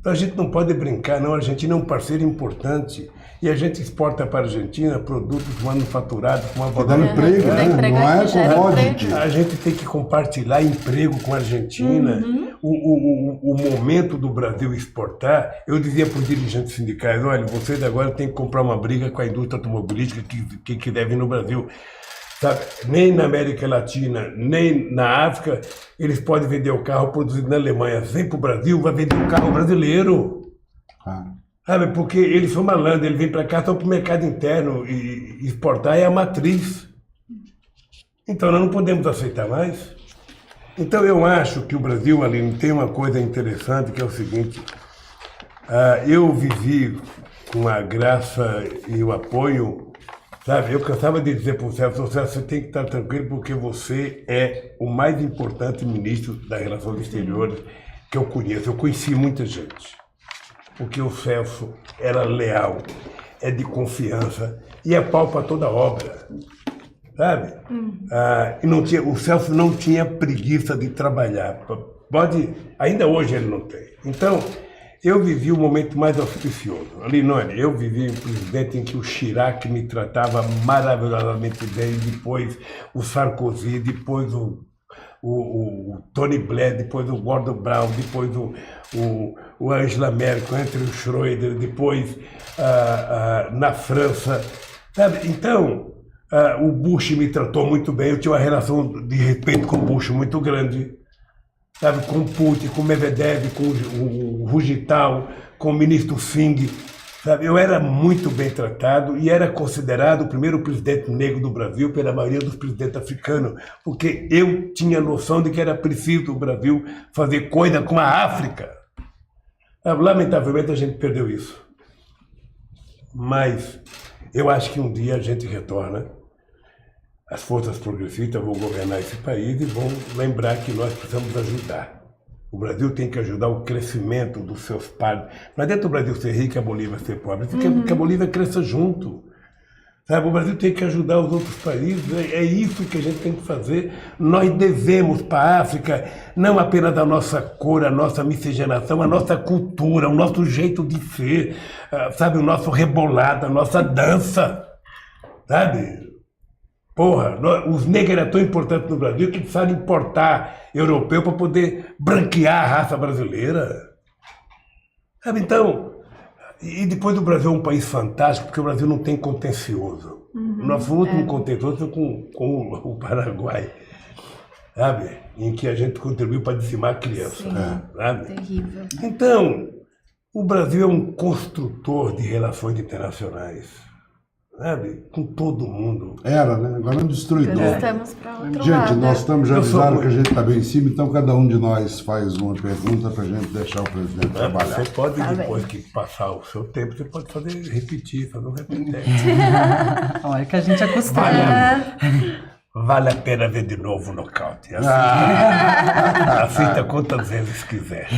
Então a gente não pode brincar, não. A Argentina é um parceiro importante e a gente exporta para a Argentina produtos manufaturados com uma Dá emprego, né? Não é commodity. A gente tem que compartilhar emprego com a Argentina. O momento do Brasil exportar, eu dizia para os dirigentes sindicais, olha, vocês agora têm que comprar uma briga com a indústria automobilística que deve vir no Brasil. Sabe? Nem na América Latina, nem na África, eles podem vender o carro produzido na Alemanha. Vem para o Brasil, vai vender o carro brasileiro. Sabe? Porque eles são malandros, eles vêm para cá só para o mercado interno e exportar é a matriz. Então nós não podemos aceitar mais. Então eu acho que o Brasil, Aline, tem uma coisa interessante que é o seguinte. Eu vivi com a graça e o apoio. Sabe, eu cansava de dizer para o Celso, você tem que estar tranquilo porque você é o mais importante ministro das Relações Exteriores que eu conheço. Eu conheci muita gente, porque o Celso era leal, é de confiança e é pau para toda obra, sabe? E não tinha, o Celso não tinha preguiça de trabalhar Ainda hoje ele não tem. Então, eu vivi o momento mais auspicioso. Linone, eu vivi um presidente em que o Chirac me tratava maravilhosamente bem, depois o Sarkozy, depois o Tony Blair, depois o Gordon Brown, depois o Angela Merkel, entre o Schroeder, depois na França, sabe? Então, o Bush me tratou muito bem, eu tinha uma relação de respeito com o Bush muito grande, sabe? Com o Putin, com o Medvedev, com o Rugital, com o ministro Singh, sabe? Eu era muito bem tratado e era considerado o primeiro presidente negro do Brasil pela maioria dos presidentes africanos, porque eu tinha noção de que era preciso o Brasil fazer coisa com a África. Lamentavelmente a gente perdeu isso. Mas eu acho que um dia a gente retorna, as forças progressistas vão governar esse país e vão lembrar que nós precisamos ajudar. O Brasil tem que ajudar o crescimento dos seus pares. Não adianta o Brasil ser rico e a Bolívia ser pobre. Que a Bolívia cresça junto. Sabe? O Brasil tem que ajudar os outros países. É isso que a gente tem que fazer. Nós devemos para a África não apenas a nossa cor, a nossa miscigenação, a nossa cultura, o nosso jeito de ser, sabe? O nosso rebolado, a nossa dança. Sabe? Porra, os negros eram tão importantes no Brasil que precisaram importar europeu para poder branquear a raça brasileira. Sabe, então, e depois o Brasil é um país fantástico, porque o Brasil não tem contencioso. Nosso último contencioso foi com o Paraguai, sabe? Em que a gente contribuiu para dizimar a criança. Sim, sabe? terrível. Então, o Brasil é um construtor de relações internacionais. Sabe? Com todo mundo. Era, né? Agora é um destruidor. Nós estamos para outro Gente, lado. nós estamos já avisados que a gente está bem em cima, então cada um de nós faz uma pergunta para a gente deixar o presidente trabalhar. Você pode, Tá depois bem. que passar o seu tempo, você pode fazer um repetente. Olha que a gente acostuma. Vale a pena ver de novo o nocaute. Assista quantas vezes quiser.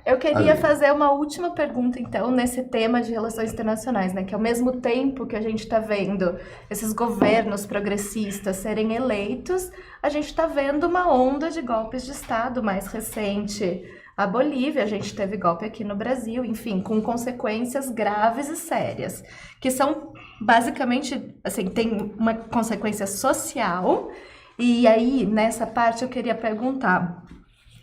Eu queria fazer uma última pergunta, então, nesse tema de relações internacionais, né? Que ao mesmo tempo que a gente está vendo esses governos progressistas serem eleitos, a gente está vendo uma onda de golpes de Estado mais recente. A Bolívia, a gente teve golpe aqui no Brasil, enfim, com consequências graves e sérias, que são basicamente, assim, tem uma consequência social. E aí, nessa parte, eu queria perguntar,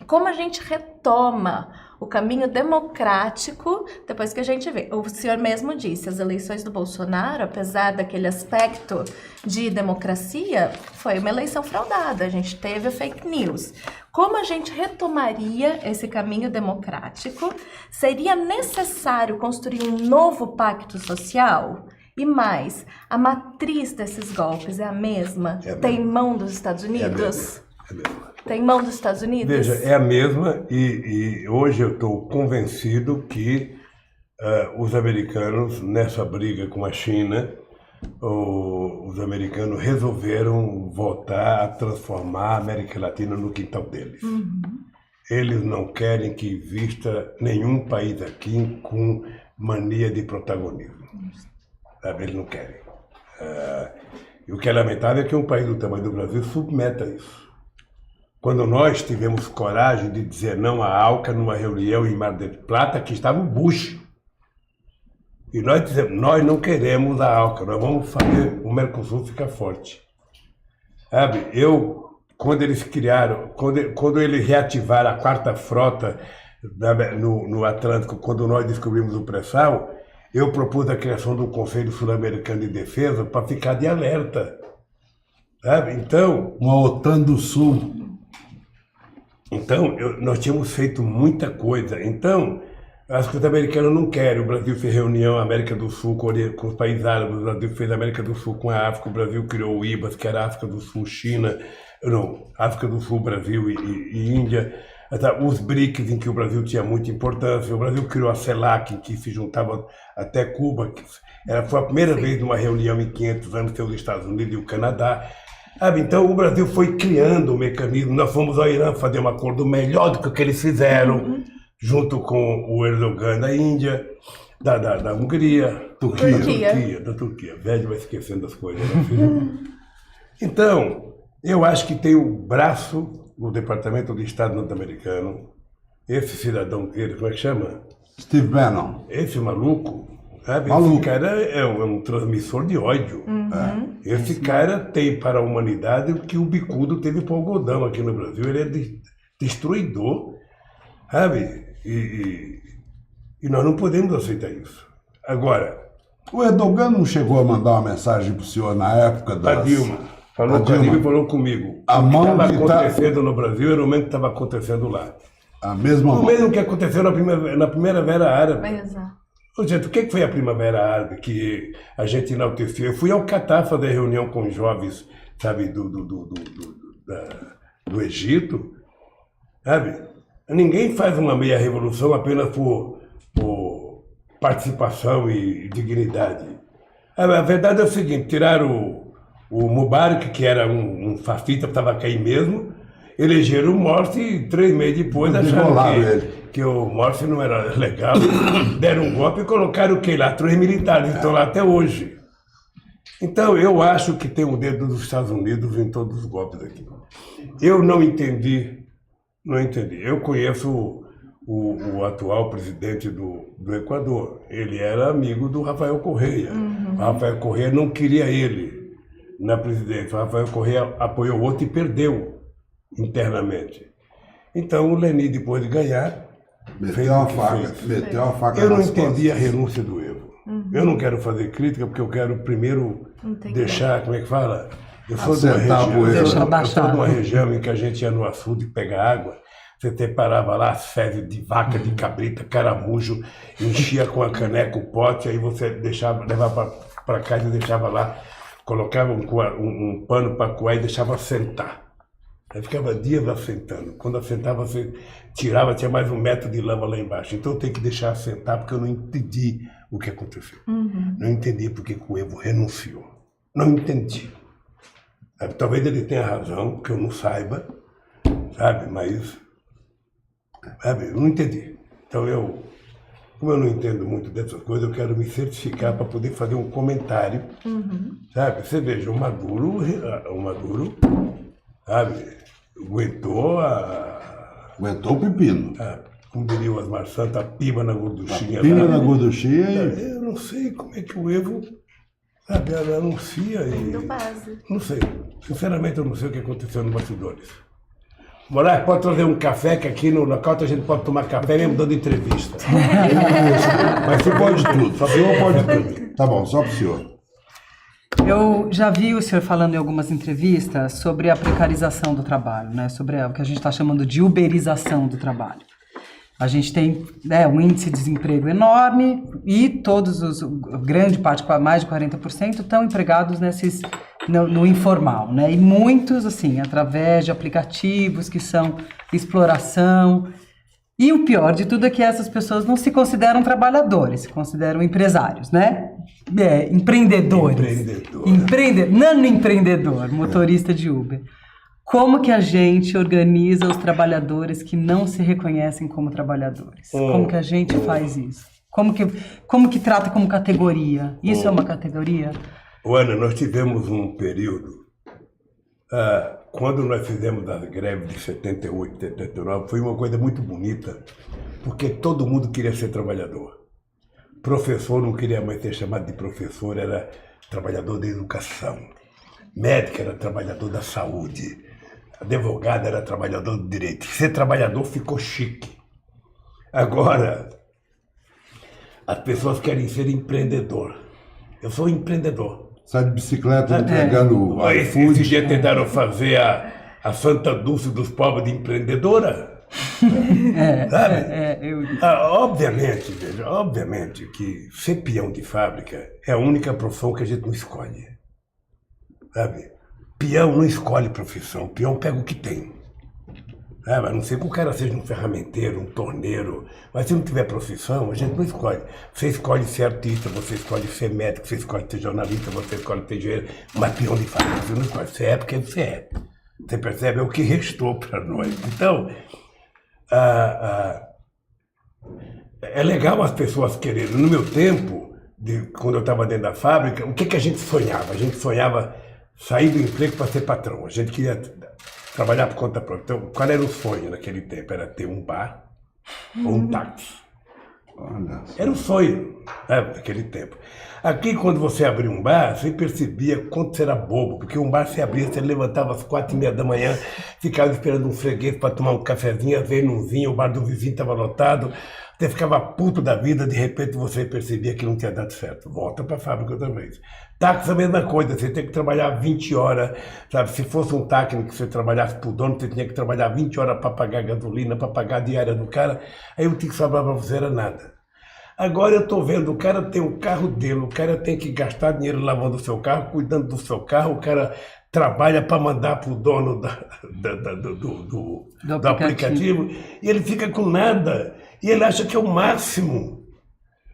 como a gente retoma o caminho democrático depois que a gente vê? O senhor mesmo disse, as eleições do Bolsonaro, apesar daquele aspecto de democracia, foi uma eleição fraudada, a gente teve fake news. Como a gente retomaria esse caminho democrático? Seria necessário construir um novo pacto social? E mais, a matriz desses golpes é a mesma? Tem mão dos Estados Unidos? É mesmo. Tem mão dos Estados Unidos? Veja, é a mesma e hoje eu estou convencido que os americanos, nessa briga com a China, os americanos resolveram voltar a transformar a América Latina no quintal deles. Eles não querem que exista nenhum país aqui com mania de protagonismo. Sabe? Eles não querem. E o que é lamentável é que um país do tamanho do Brasil submeta isso. Quando nós tivemos coragem de dizer não à ALCA numa reunião em Mar del Plata, que estava o Bush. E nós dizemos, nós não queremos a ALCA, nós vamos fazer o Mercosul ficar forte. Sabe, quando eles criaram, quando eles reativaram a quarta frota no Atlântico, quando nós descobrimos o pré-sal, eu propus a criação do Conselho Sul-Americano de Defesa para ficar de alerta. Sabe, então... Uma OTAN do Sul. Então, nós tínhamos feito muita coisa. Então, acho que os americanos não querem. O Brasil fez reunião América do Sul com os países árabes, o Brasil fez América do Sul com a África, o Brasil criou o IBAS, que era África do Sul, China, não, África do Sul, Brasil e Índia. Os BRICS, em que o Brasil tinha muita importância. O Brasil criou a CELAC, em que se juntava até Cuba. Foi a primeira vez numa reunião em 500 anos ter os Estados Unidos e o Canadá. Então o Brasil foi criando um mecanismo, nós fomos ao Irã fazer um acordo melhor do que o que eles fizeram, junto com o Erdogan da Índia, da Hungria, da Turquia. Velho vai esquecendo das coisas, né, filho? Então, eu acho que tem o braço no Departamento de Estado norte-americano, esse cidadão dele, como é que chama? Steve Bannon. Esse maluco, sabe? Maluco. Esse cara é um transmissor de ódio. Esse cara tem para a humanidade o que o bicudo teve para o algodão aqui no Brasil. Ele é destruidor, sabe? E nós não podemos aceitar isso. Agora, O Erdogan não chegou a mandar uma mensagem pro senhor na época a das... Dilma falou A com a Dilma. Dilma e falou comigo. A O que mão estava que tá- acontecendo no Brasil era o mesmo que estava acontecendo lá. A mesma O mão. mesmo que aconteceu na Primavera Árabe. Exato. Ô, gente, o que foi a Primavera Árabe que a gente enalteceu? Eu fui ao Catar fazer reunião com jovens, sabe, do Egito, sabe? Ninguém faz uma meia revolução apenas por participação e dignidade. A verdade é o seguinte, tiraram o Mubarak, que era um fascista, estava cair mesmo, elegeram o Morsi e 3 meses depois acharam Desgolaram ele. que o Morsi não era legal, deram um golpe e colocaram o que lá? 3 militares, estão lá até hoje. Então, eu acho que tem um dedo dos Estados Unidos em todos os golpes aqui. Eu não entendi. Eu conheço o atual presidente do Equador. Ele era amigo do Rafael Correa. O Rafael Correa não queria ele na presidência. O Rafael Correa apoiou outro e perdeu internamente. Então, o Leni, depois de ganhar, fez o que fez. Meteu a faca Eu não nas entendi a costas. renúncia do Evo. Eu não quero fazer crítica porque eu quero primeiro Entendi. deixar, como é que fala? Eu sou de uma Acertar a região, poeira. eu Deixa sou de abaixar. uma região em que a gente ia no açude pegar água. Você separava lá as fezes de vaca, de cabrita, caramujo, enchia com a caneca o pote, aí você levava para casa e deixava lá, colocava um pano para coar e deixava assentar. Aí ficava dias assentando. Quando assentava, você tirava, tinha mais 1 metro de lama lá embaixo. Então eu tenho que deixar assentar porque eu não entendi o que aconteceu. Não entendi porque que o Evo renunciou. Não entendi. Sabe, talvez ele tenha razão, que eu não saiba, sabe, mas sabe, eu não entendi. Então como eu não entendo muito dessas coisas, eu quero me certificar para poder fazer um comentário, sabe? Você veja, o Maduro, sabe, Aguentou o pepino. como diria o Osmar Santos, a piba na gorduchinha. Pina lá. na gorduchinha e... Eu não sei como é que o Evo, sabe, anuncia Do e... base. Não sei. Sinceramente, eu não sei o que aconteceu nos bastidores. Moraes, pode trazer um café, que aqui no Knockout a gente pode tomar café mesmo dando entrevista. Mas você pode tudo. O senhor pode tudo. Tá bom, só pro senhor. Eu já vi o senhor falando em algumas entrevistas sobre a precarização do trabalho, né? Sobre o que a gente está chamando de uberização do trabalho. A gente tem um índice de desemprego enorme e grande parte, mais de 40%, estão empregados no informal, né? E muitos, assim, através de aplicativos que são exploração. E o pior de tudo é que essas pessoas não se consideram trabalhadores, se consideram empresários, né? Empreendedores. Nano-empreendedor, motorista de Uber. Como que a gente organiza os trabalhadores que não se reconhecem como trabalhadores? Como que a gente faz isso? Como que trata como categoria? Isso é uma categoria? Ana, nós tivemos um período, quando nós fizemos as greves de 78, 79, foi uma coisa muito bonita, porque todo mundo queria ser trabalhador. Professor não queria mais ser chamado de professor, era trabalhador da educação. Médico era trabalhador da saúde. Advogado era trabalhador do direito. Ser trabalhador ficou chique. Agora, as pessoas querem ser empreendedor. Eu sou empreendedor. Sai de bicicleta entregando Esse iFood. dia tentaram fazer a Santa Dulce dos povos de empreendedora. Sabe? Obviamente, veja, obviamente que ser peão de fábrica é a única profissão que a gente não escolhe. Sabe? Peão não escolhe profissão, peão pega o que tem. A não ser que o cara seja um ferramenteiro, um torneiro, mas se não tiver profissão, a gente não escolhe. Você escolhe ser artista, você escolhe ser médico, você escolhe ser jornalista, você escolhe ser engenheiro, mas peão de fábrica você não escolhe. Você é porque você é. Você percebe? É o que restou para nós. Então, é legal as pessoas quererem. No meu tempo, quando eu estava dentro da fábrica, o que a gente sonhava? A gente sonhava sair do emprego para ser patrão. A gente queria trabalhar por conta própria. Então, qual era o sonho naquele tempo? Era ter um bar ou um táxi. Olha só. Era o sonho, né, naquele tempo. Aqui, quando você abria um bar, você percebia quanto você era bobo, porque um bar se abria, você levantava às 4h30 da manhã, ficava esperando um freguês para tomar um cafezinho, às vezes não vinha, o bar do vizinho estava lotado, você ficava puto da vida, de repente você percebia que não tinha dado certo. Volta para a fábrica outra vez. Táxi é a mesma coisa, você tem que trabalhar 20 horas, sabe? Se fosse um técnico que você trabalhasse por dono, você tinha que trabalhar 20 horas para pagar gasolina, para pagar a diária do cara, aí o que sobrava para você era nada. Agora eu estou vendo, o cara tem o carro dele, o cara tem que gastar dinheiro lavando o seu carro, cuidando do seu carro, o cara trabalha para mandar para o dono do aplicativo e ele fica com nada e ele acha que é o máximo.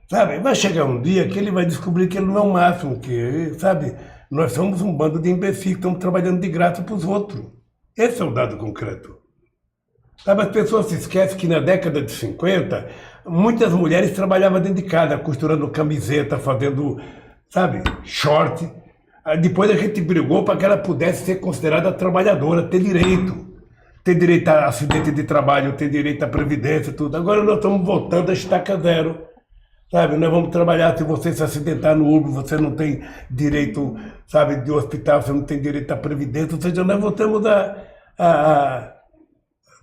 Sabe? Vai chegar um dia que ele vai descobrir que ele não é o máximo, que, sabe, nós somos um bando de imbecis que estamos trabalhando de graça para os outros. Esse é o dado concreto. Sabe, as pessoas se esquecem que na década de 50, muitas mulheres trabalhavam dentro de casa, costurando camiseta, fazendo, sabe, short. Depois a gente brigou para que ela pudesse ser considerada trabalhadora, ter direito a acidente de trabalho, ter direito à previdência, tudo. Agora nós estamos voltando a estaca zero. Sabe, nós vamos trabalhar, se você se acidentar no Uber, você não tem direito, sabe, de hospital, você não tem direito à previdência, ou seja, nós voltamos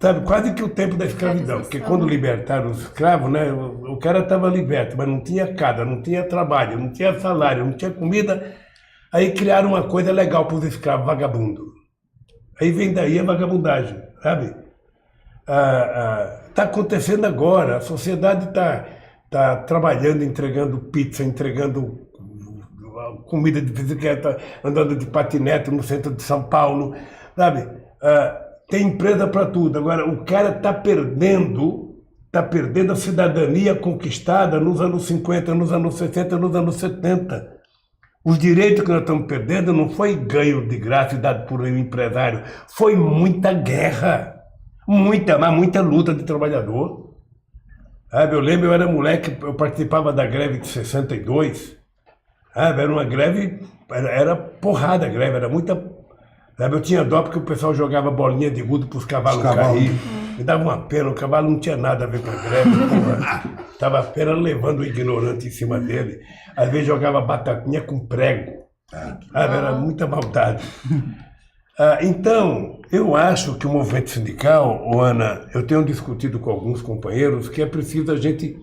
sabe, quase que o tempo da escravidão, porque quando libertaram os escravos, né, o cara estava liberto, mas não tinha casa, não tinha trabalho, não tinha salário, não tinha comida, aí criaram uma coisa legal para os escravos, vagabundo. Aí vem daí a vagabundagem, sabe? Está acontecendo agora, a sociedade está trabalhando, entregando pizza, entregando comida de bicicleta, andando de patinete no centro de São Paulo, sabe? Tem empresa para tudo. Agora, o cara está perdendo a cidadania conquistada nos anos 50, nos anos 60, nos anos 70. Os direitos que nós estamos perdendo não foi ganho de graça e dado por um empresário, foi muita guerra, mas muita luta de trabalhador. Eu lembro, eu era moleque, eu participava da greve de 62, era uma greve, era porrada a greve, era muita... Eu tinha dó porque o pessoal jogava bolinha de gude para os cavalos cair. Me dava uma pena, o cavalo não tinha nada a ver com a greve. Estava apenas levando o ignorante em cima dele. Às vezes jogava batatinha com prego. Era muita maldade. Então, eu acho que o movimento sindical, Ana, eu tenho discutido com alguns companheiros que é preciso a gente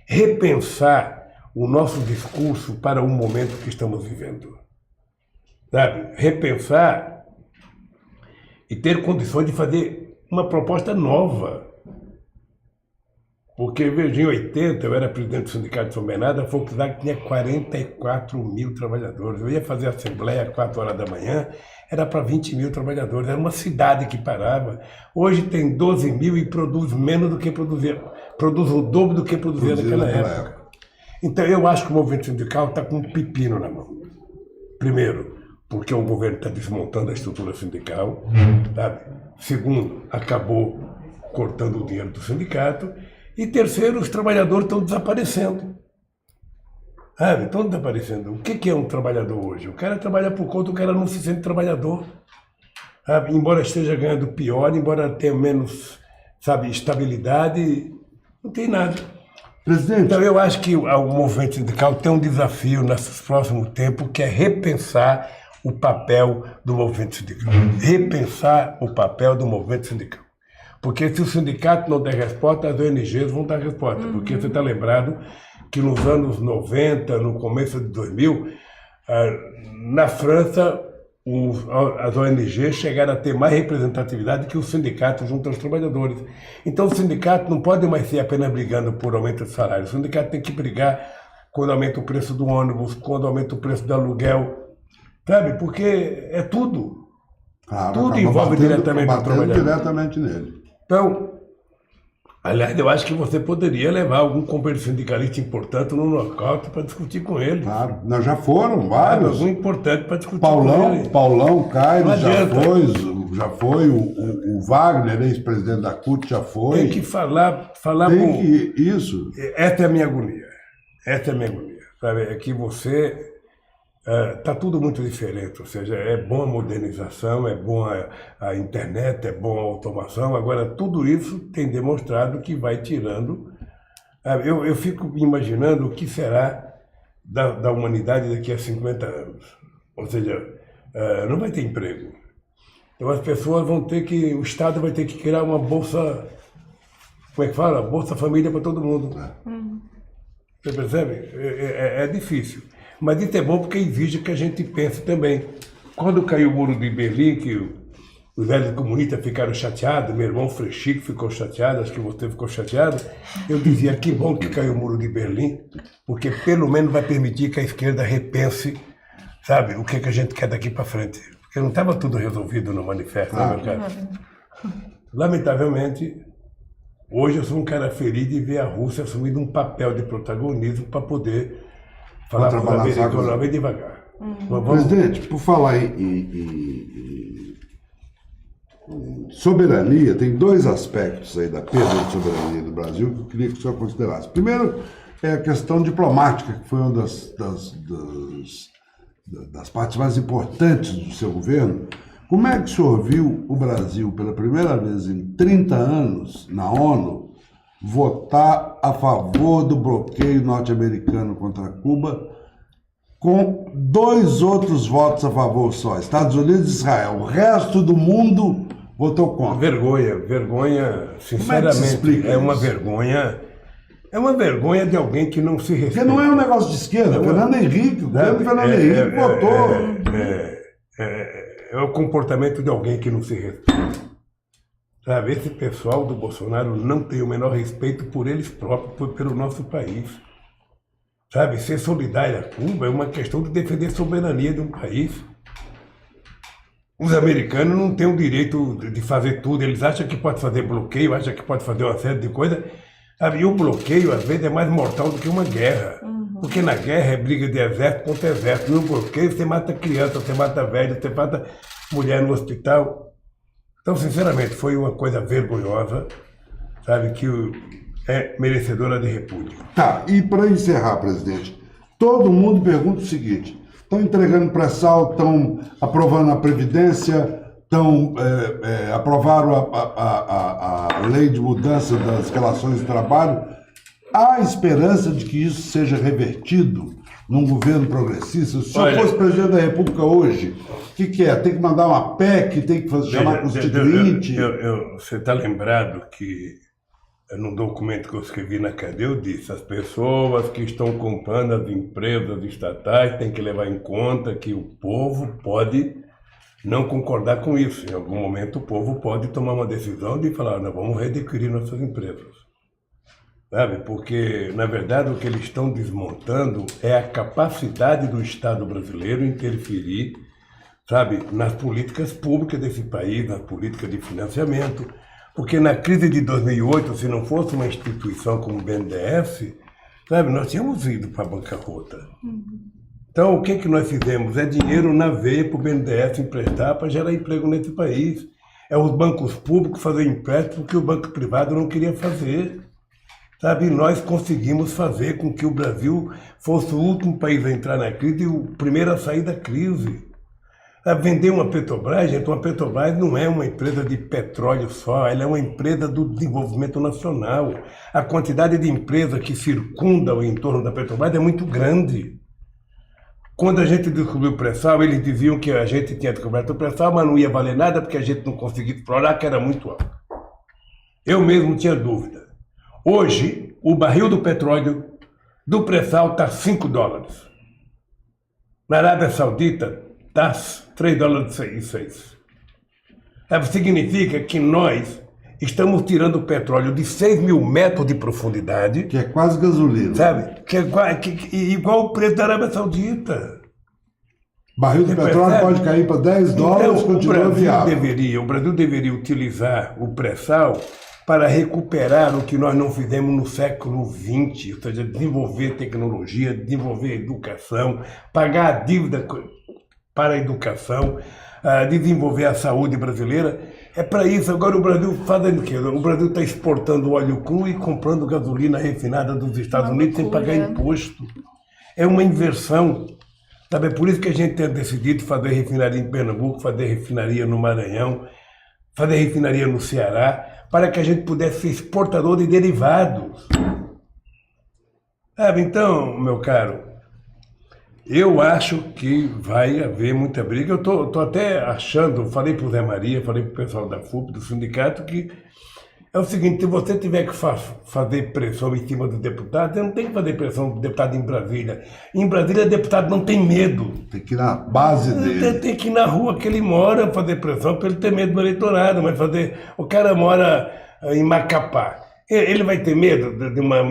repensar o nosso discurso para o momento que estamos vivendo. Sabe? Repensar e ter condições de fazer uma proposta nova. Porque, veja, em 80, eu era presidente do Sindicato de São Bernardo, a Volkswagen tinha 44 mil trabalhadores. Eu ia fazer assembleia às 4 horas da manhã, era para 20 mil trabalhadores. Era uma cidade que parava. Hoje tem 12 mil e produz menos do que produzia. Produz o dobro do que produzia naquela época. Então, eu acho que o movimento sindical está com um pepino na mão. Primeiro, porque o governo está desmontando a estrutura sindical, sabe? Segundo, acabou cortando o dinheiro do sindicato. E terceiro, os trabalhadores estão desaparecendo. Sabe? Estão desaparecendo. O que é um trabalhador hoje? O cara trabalha por conta, o cara não se sente trabalhador. Sabe? Embora esteja ganhando pior, embora tenha menos, sabe, estabilidade, não tem nada. Presidente. Então eu acho que o movimento sindical tem um desafio nesses próximos tempos, que é repensar o papel do movimento sindical. Repensar o papel do movimento sindical. Porque se o sindicato não der resposta, as ONGs vão dar resposta. Porque você está lembrado que nos anos 90, no começo de 2000, na França, as ONGs chegaram a ter mais representatividade que os sindicatos junto aos trabalhadores. Então o sindicato não pode mais ser apenas brigando por aumento de salário. O sindicato tem que brigar quando aumenta o preço do ônibus, quando aumenta o preço do aluguel. Sabe? Porque é tudo. Claro, tudo envolve diretamente o trabalhador. Diretamente nele. Então, aliás, eu acho que você poderia levar algum companheiro sindicalista importante no nocaute para discutir com ele. Claro, nós já foram vários. Algum importante para discutir com ele. Paulão Caires já foi, o Wagner, ex-presidente da CUT, já foi. Tem que falar isso. Essa é a minha agonia. Essa é a minha agonia. Sabe? É que você está tudo muito diferente, ou seja, é bom a modernização, é bom a internet, é bom a automação, agora tudo isso tem demonstrado que vai tirando. Eu fico imaginando o que será da humanidade daqui a 50 anos, ou seja, não vai ter emprego. Então as pessoas vão ter que, o Estado vai ter que criar uma bolsa, como é que fala? Bolsa Família para todo mundo. Você percebe? É difícil. Mas isso é bom porque exige que a gente pense também. Quando caiu o muro de Berlim, que os velhos comunistas ficaram chateados, meu irmão Frechico ficou chateado, acho que você ficou chateado, eu dizia que bom que caiu o muro de Berlim, porque pelo menos vai permitir que a esquerda repense, sabe, o que a gente quer daqui para frente. Porque não estava tudo resolvido no manifesto, né, meu cara? Lamentavelmente, hoje eu sou um cara feliz de ver a Rússia assumindo um papel de protagonismo para poder falar para a América bem devagar. Presidente, por falar em soberania, tem dois aspectos aí da perda de soberania do Brasil que eu queria que o senhor considerasse. Primeiro é a questão diplomática, que foi uma das partes mais importantes do seu governo. Como é que o senhor viu o Brasil, pela primeira vez em 30 anos, na ONU, votar a favor do bloqueio norte-americano contra Cuba, com 2 outros votos a favor só, Estados Unidos e Israel? O resto do mundo votou contra. Vergonha, sinceramente, é uma vergonha. É uma vergonha de alguém que não se respeita. Porque não é um negócio de esquerda. Fernando Henrique, o governo do Fernando Henrique votou. É o comportamento de alguém que não se respeita. Sabe, esse pessoal do Bolsonaro não tem o menor respeito por eles próprios, pelo nosso país. Sabe, ser solidário a Cuba é uma questão de defender a soberania de um país. Os americanos não têm o direito de fazer tudo, eles acham que pode fazer bloqueio, acham que pode fazer uma série de coisas. Sabe, e o bloqueio, às vezes, é mais mortal do que uma guerra. Porque na guerra é briga de exército contra exército. No bloqueio você mata criança, você mata velho, você mata mulher no hospital. Então, sinceramente, foi uma coisa vergonhosa, sabe, que é merecedora de repúdio. Tá, e para encerrar, presidente, todo mundo pergunta o seguinte: estão entregando pré-sal, estão aprovando a Previdência, aprovaram a lei de mudança das relações de trabalho. Há esperança de que isso seja revertido num governo progressista? Se o senhor fosse presidente da República hoje, o que é? Tem que mandar uma PEC? Tem que chamar constituinte? Você está lembrado que num documento que eu escrevi na cadeia, eu disse: as pessoas que estão comprando as empresas estatais têm que levar em conta que o povo pode não concordar com isso. Em algum momento o povo pode tomar uma decisão de falar: nós vamos readquirir nossas empresas. Sabe? Porque, na verdade, o que eles estão desmontando é a capacidade do Estado brasileiro interferir, sabe, nas políticas públicas desse país, nas políticas de financiamento. Porque na crise de 2008, se não fosse uma instituição como o BNDES, sabe, nós tínhamos ido para a bancarrota. Então, o que nós fizemos? É dinheiro na veia para o BNDES emprestar para gerar emprego nesse país. É os bancos públicos fazer empréstimo que o banco privado não queria fazer. Sabe, nós conseguimos fazer com que o Brasil fosse o último país a entrar na crise e o primeiro a sair da crise. Vender uma Petrobras, gente, uma Petrobras não é uma empresa de petróleo só, ela é uma empresa do desenvolvimento nacional. A quantidade de empresas que circundam em torno da Petrobras é muito grande. Quando a gente descobriu o pré-sal, eles diziam que a gente tinha descoberto o pré-sal, mas não ia valer nada porque a gente não conseguia explorar, que era muito alto. Eu mesmo tinha dúvida. Hoje, o barril do petróleo do pré-sal está $5. Na Arábia Saudita, está $3,06. Significa que nós estamos tirando o petróleo de 6 mil metros de profundidade. Que é quase gasolina. Sabe? Que é igual o preço da Arábia Saudita. Barril de petróleo pode cair para $10, então, continua viável. O Brasil deveria utilizar o pré-sal para recuperar o que nós não fizemos no século XX, ou seja, desenvolver tecnologia, desenvolver educação, pagar a dívida para a educação, desenvolver a saúde brasileira. É para isso. Agora o Brasil fazendo o quê? O Brasil está exportando óleo cru e comprando gasolina refinada dos Estados Unidos sem pagar imposto. É uma inversão. Sabe, é por isso que a gente tem decidido fazer refinaria em Pernambuco, fazer refinaria no Maranhão, fazer refinaria no Ceará, para que a gente pudesse ser exportador de derivados. Sabe, então, meu caro, eu acho que vai haver muita briga. Eu tô até achando, falei para o Zé Maria, falei para o pessoal da FUP, do sindicato, que é o seguinte: se você tiver que fazer pressão em cima do deputado, você não tem que fazer pressão do deputado em Brasília. Em Brasília, o deputado não tem medo. Tem que ir na base dele. Tem que ir na rua que ele mora fazer pressão para ele ter medo do eleitorado. Mas o cara mora em Macapá. Ele vai ter medo de uma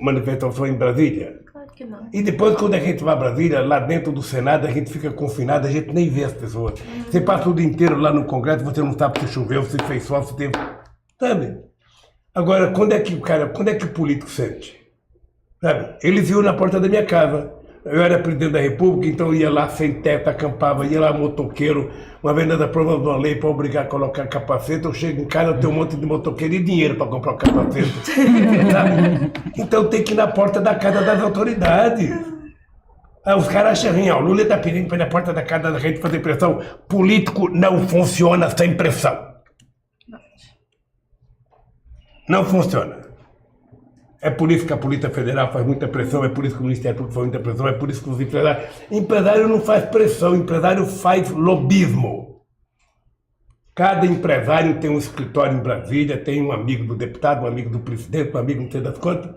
manifestação em Brasília? Claro que não. E depois, quando a gente vai a Brasília, lá dentro do Senado, a gente fica confinado, a gente nem vê as pessoas. Você passa o dia inteiro lá no Congresso, você não sabe se choveu, se fez sol, se teve... Sabe? Agora, quando é que o político sente? Sabe? Eles iam na porta da minha casa. Eu era presidente da República, então eu ia lá sem teto, acampava, ia lá motoqueiro. Uma vez nós aprovamos uma lei para obrigar a colocar capacete. Eu chego em casa, eu tenho um monte de motoqueiro e dinheiro para comprar o capacete. Sabe? Então tem que ir na porta da casa das autoridades. Os caras acham ruim, o Lula está pedindo para ir na porta da casa da gente fazer pressão. Político não funciona sem pressão. Não funciona. É por isso que a Polícia Federal faz muita pressão, é por isso que o Ministério Público faz muita pressão, é por isso que os empresários... Empresário não faz pressão, empresário faz lobismo. Cada empresário tem um escritório em Brasília, tem um amigo do deputado, um amigo do presidente, um amigo não sei das quantas.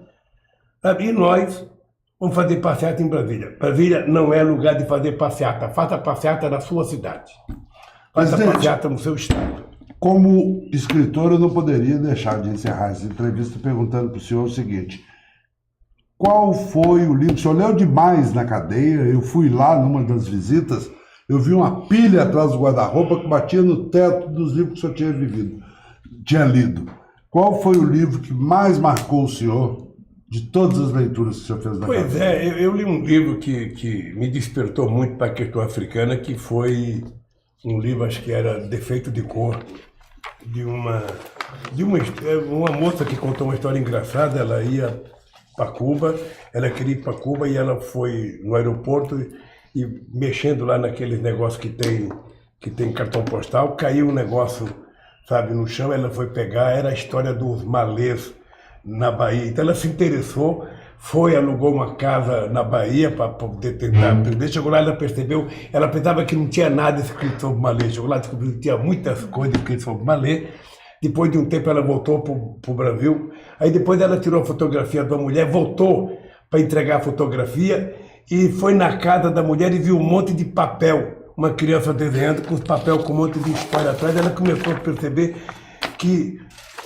E nós vamos fazer passeata em Brasília. Brasília não é lugar de fazer passeata. Faça passeata na sua cidade. Faça passeata no seu estado. Como escritor, eu não poderia deixar de encerrar essa entrevista perguntando para o senhor o seguinte: qual foi o livro? O senhor leu demais na cadeia. Eu fui lá numa das visitas, eu vi uma pilha atrás do guarda-roupa que batia no teto dos livros que o senhor tinha lido. Qual foi o livro que mais marcou o senhor de todas as leituras que o senhor fez na cadeia? Pois é, eu li um livro que me despertou muito para a questão africana, que foi um livro, acho que era Defeito de Cor, de uma moça que contou uma história engraçada. Ela ia para Cuba, ela queria ir para Cuba e ela foi no aeroporto e mexendo lá naqueles negócios que tem cartão postal, caiu um negócio, sabe, no chão. Ela foi pegar, era a história dos malês na Bahia. Então ela se interessou, alugou uma casa na Bahia para poder tentar aprender. Chegou lá, ela percebeu, ela pensava que não tinha nada escrito sobre malê. Chegou lá, descobriu que tinha muitas coisas escritas sobre malê. Depois de um tempo ela voltou para o Brasil. Aí depois ela tirou a fotografia da mulher, voltou para entregar a fotografia e foi na casa da mulher e viu um monte de papel. Uma criança desenhando com os papéis com um monte de história atrás. Ela começou a perceber que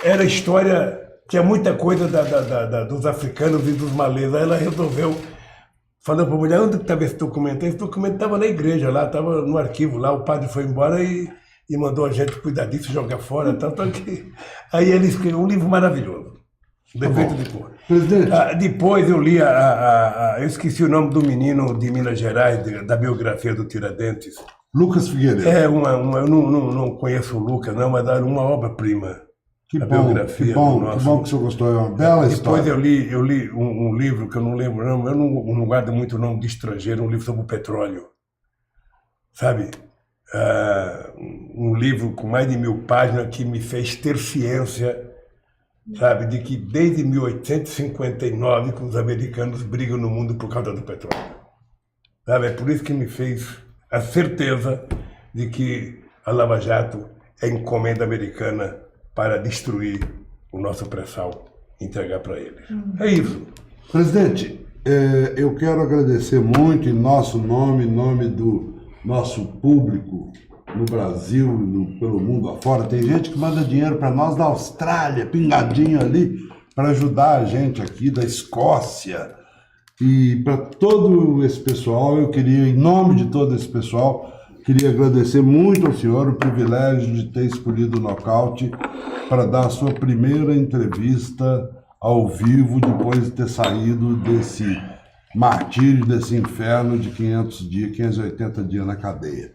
era história... Tinha muita coisa dos africanos e dos malês. Aí ela resolveu, falando para a mulher: onde estava esse documento? Esse documento estava na igreja lá, estava no arquivo lá. O padre foi embora e mandou a gente cuidar disso, jogar fora. Tanto que... Aí ele escreveu um livro maravilhoso, Defeito de Cor. Presidente. Depois eu li, eu esqueci o nome do menino de Minas Gerais, da biografia do Tiradentes. Lucas Figueiredo. Eu não conheço o Lucas, não, mas era uma obra-prima. Que a bom, biografia que bom, do nosso... que bom que o senhor gostou, é uma bela história. Depois eu li um livro que eu não lembro, eu não guardo muito o nome de estrangeiro, um livro sobre o petróleo, sabe? Um livro com mais de 1000 páginas que me fez ter ciência, sabe, de que desde 1859 que os americanos brigam no mundo por causa do petróleo. Sabe? É por isso que me fez a certeza de que a Lava Jato é encomenda americana para destruir o nosso pré-sal e entregar para eles. É isso. Presidente, eu quero agradecer muito em nosso nome, em nome do nosso público no Brasil, pelo mundo afora. Tem gente que manda dinheiro para nós da Austrália, pingadinho ali, para ajudar a gente aqui da Escócia. E para todo esse pessoal, eu queria, em nome de todo esse pessoal, queria agradecer muito ao senhor o privilégio de ter escolhido o Nocaute para dar a sua primeira entrevista ao vivo, depois de ter saído desse martírio, desse inferno de 580 dias na cadeia.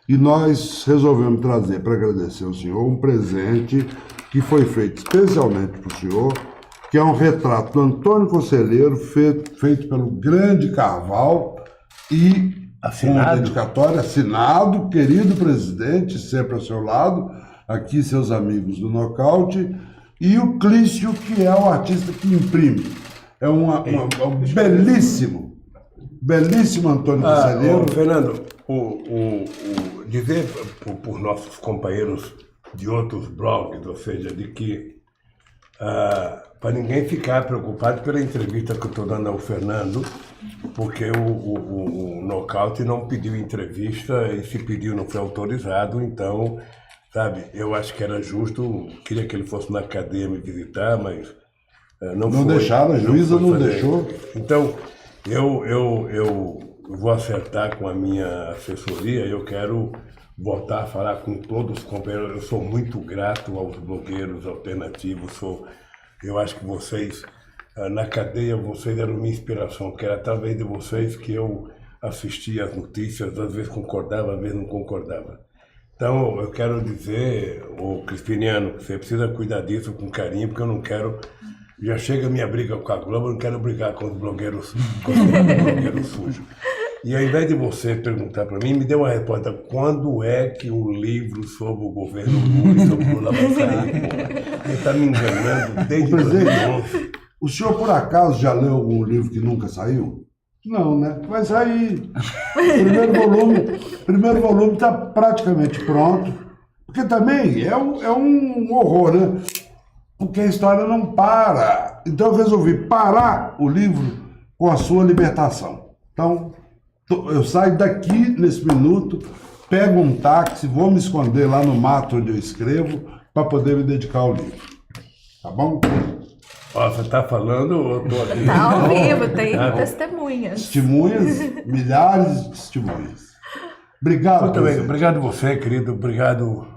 E nós resolvemos trazer, para agradecer ao senhor, um presente que foi feito especialmente para o senhor, que é um retrato do Antônio Conselheiro, feito pelo grande Carvalho, e Assinado? dedicatória, assinado, querido presidente, sempre ao seu lado, aqui seus amigos do Nocaute, e o Clício, que é o artista que imprime. É um belíssimo Antônio Conselheiro. Fernando, dizer por nossos companheiros de outros blogs, ou seja, de que para ninguém ficar preocupado pela entrevista que eu estou dando ao Fernando, porque o Nocaute não pediu entrevista e se pediu não foi autorizado, então, sabe, eu acho que era justo, queria que ele fosse na cadeia me visitar, mas não foi. Deixaram, a juíza não fazer. deixou. Então, eu vou acertar com a minha assessoria, eu quero voltar a falar com todos os companheiros. Eu sou muito grato aos blogueiros alternativos, eu acho que vocês, na cadeia, vocês eram minha inspiração, que era através de vocês que eu assistia às notícias, às vezes concordava, às vezes não concordava. Então, eu quero dizer, Crispiniano, que você precisa cuidar disso com carinho, porque eu não quero... Já chega a minha briga com a Globo, eu não quero brigar com os blogueiros, sujos. E ao invés de você perguntar para mim, me dê uma resposta. Quando é que o livro sobre o governo Lula e sobre o Lula vai sair? Ele está me enganando desde 2011. O senhor, por acaso, já leu algum livro que nunca saiu? Não, né? Vai sair. O primeiro volume está praticamente pronto. Porque também é um horror, né? Porque a história não para. Então eu resolvi parar o livro com a sua libertação. Então, eu saio daqui nesse minuto, pego um táxi, vou me esconder lá no mato onde eu escrevo, para poder me dedicar ao livro. Tá bom? Ó, você está falando ou eu estou aqui? Tá ao vivo, tem testemunhas. Testemunhas, milhares de testemunhas. Obrigado. Muito bem, obrigado você, querido. Obrigado,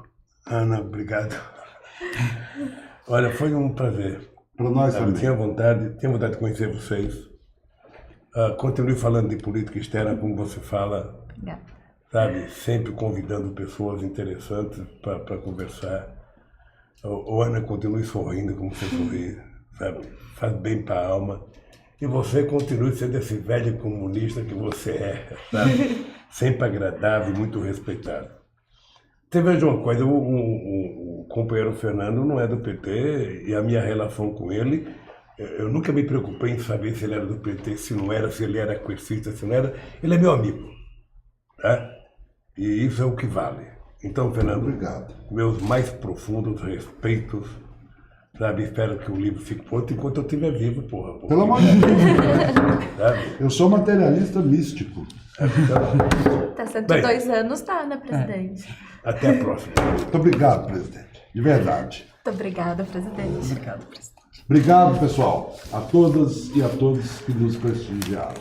Ana. Obrigado. Olha, foi um prazer. Para nós Eu também. tinha vontade de conhecer vocês. Continue falando de política externa como você fala, sabe? Sempre convidando pessoas interessantes para conversar. Ana, continue sorrindo como você sorri, sabe? Faz bem para a alma. E você continue sendo esse velho comunista que você é, sabe? Sempre agradável e muito respeitado. Você veja uma coisa, o companheiro Fernando não é do PT e a minha relação com ele, eu nunca me preocupei em saber se ele era do PT, se não era, se ele era coercista, se não era. Ele é meu amigo, tá? E isso é o que vale. Então, Fernando, obrigado. Meus mais profundos respeitos, sabe? Espero que o livro fique pronto enquanto eu estiver vivo, porra. Pelo amor de Deus. Sabe? Eu sou materialista místico. Tá 102 anos, tá, né, presidente? Até a próxima. Muito obrigado, presidente. De verdade. Muito obrigada, presidente. Obrigado, presidente. Obrigado, pessoal. A todas e a todos que nos prestigiaram.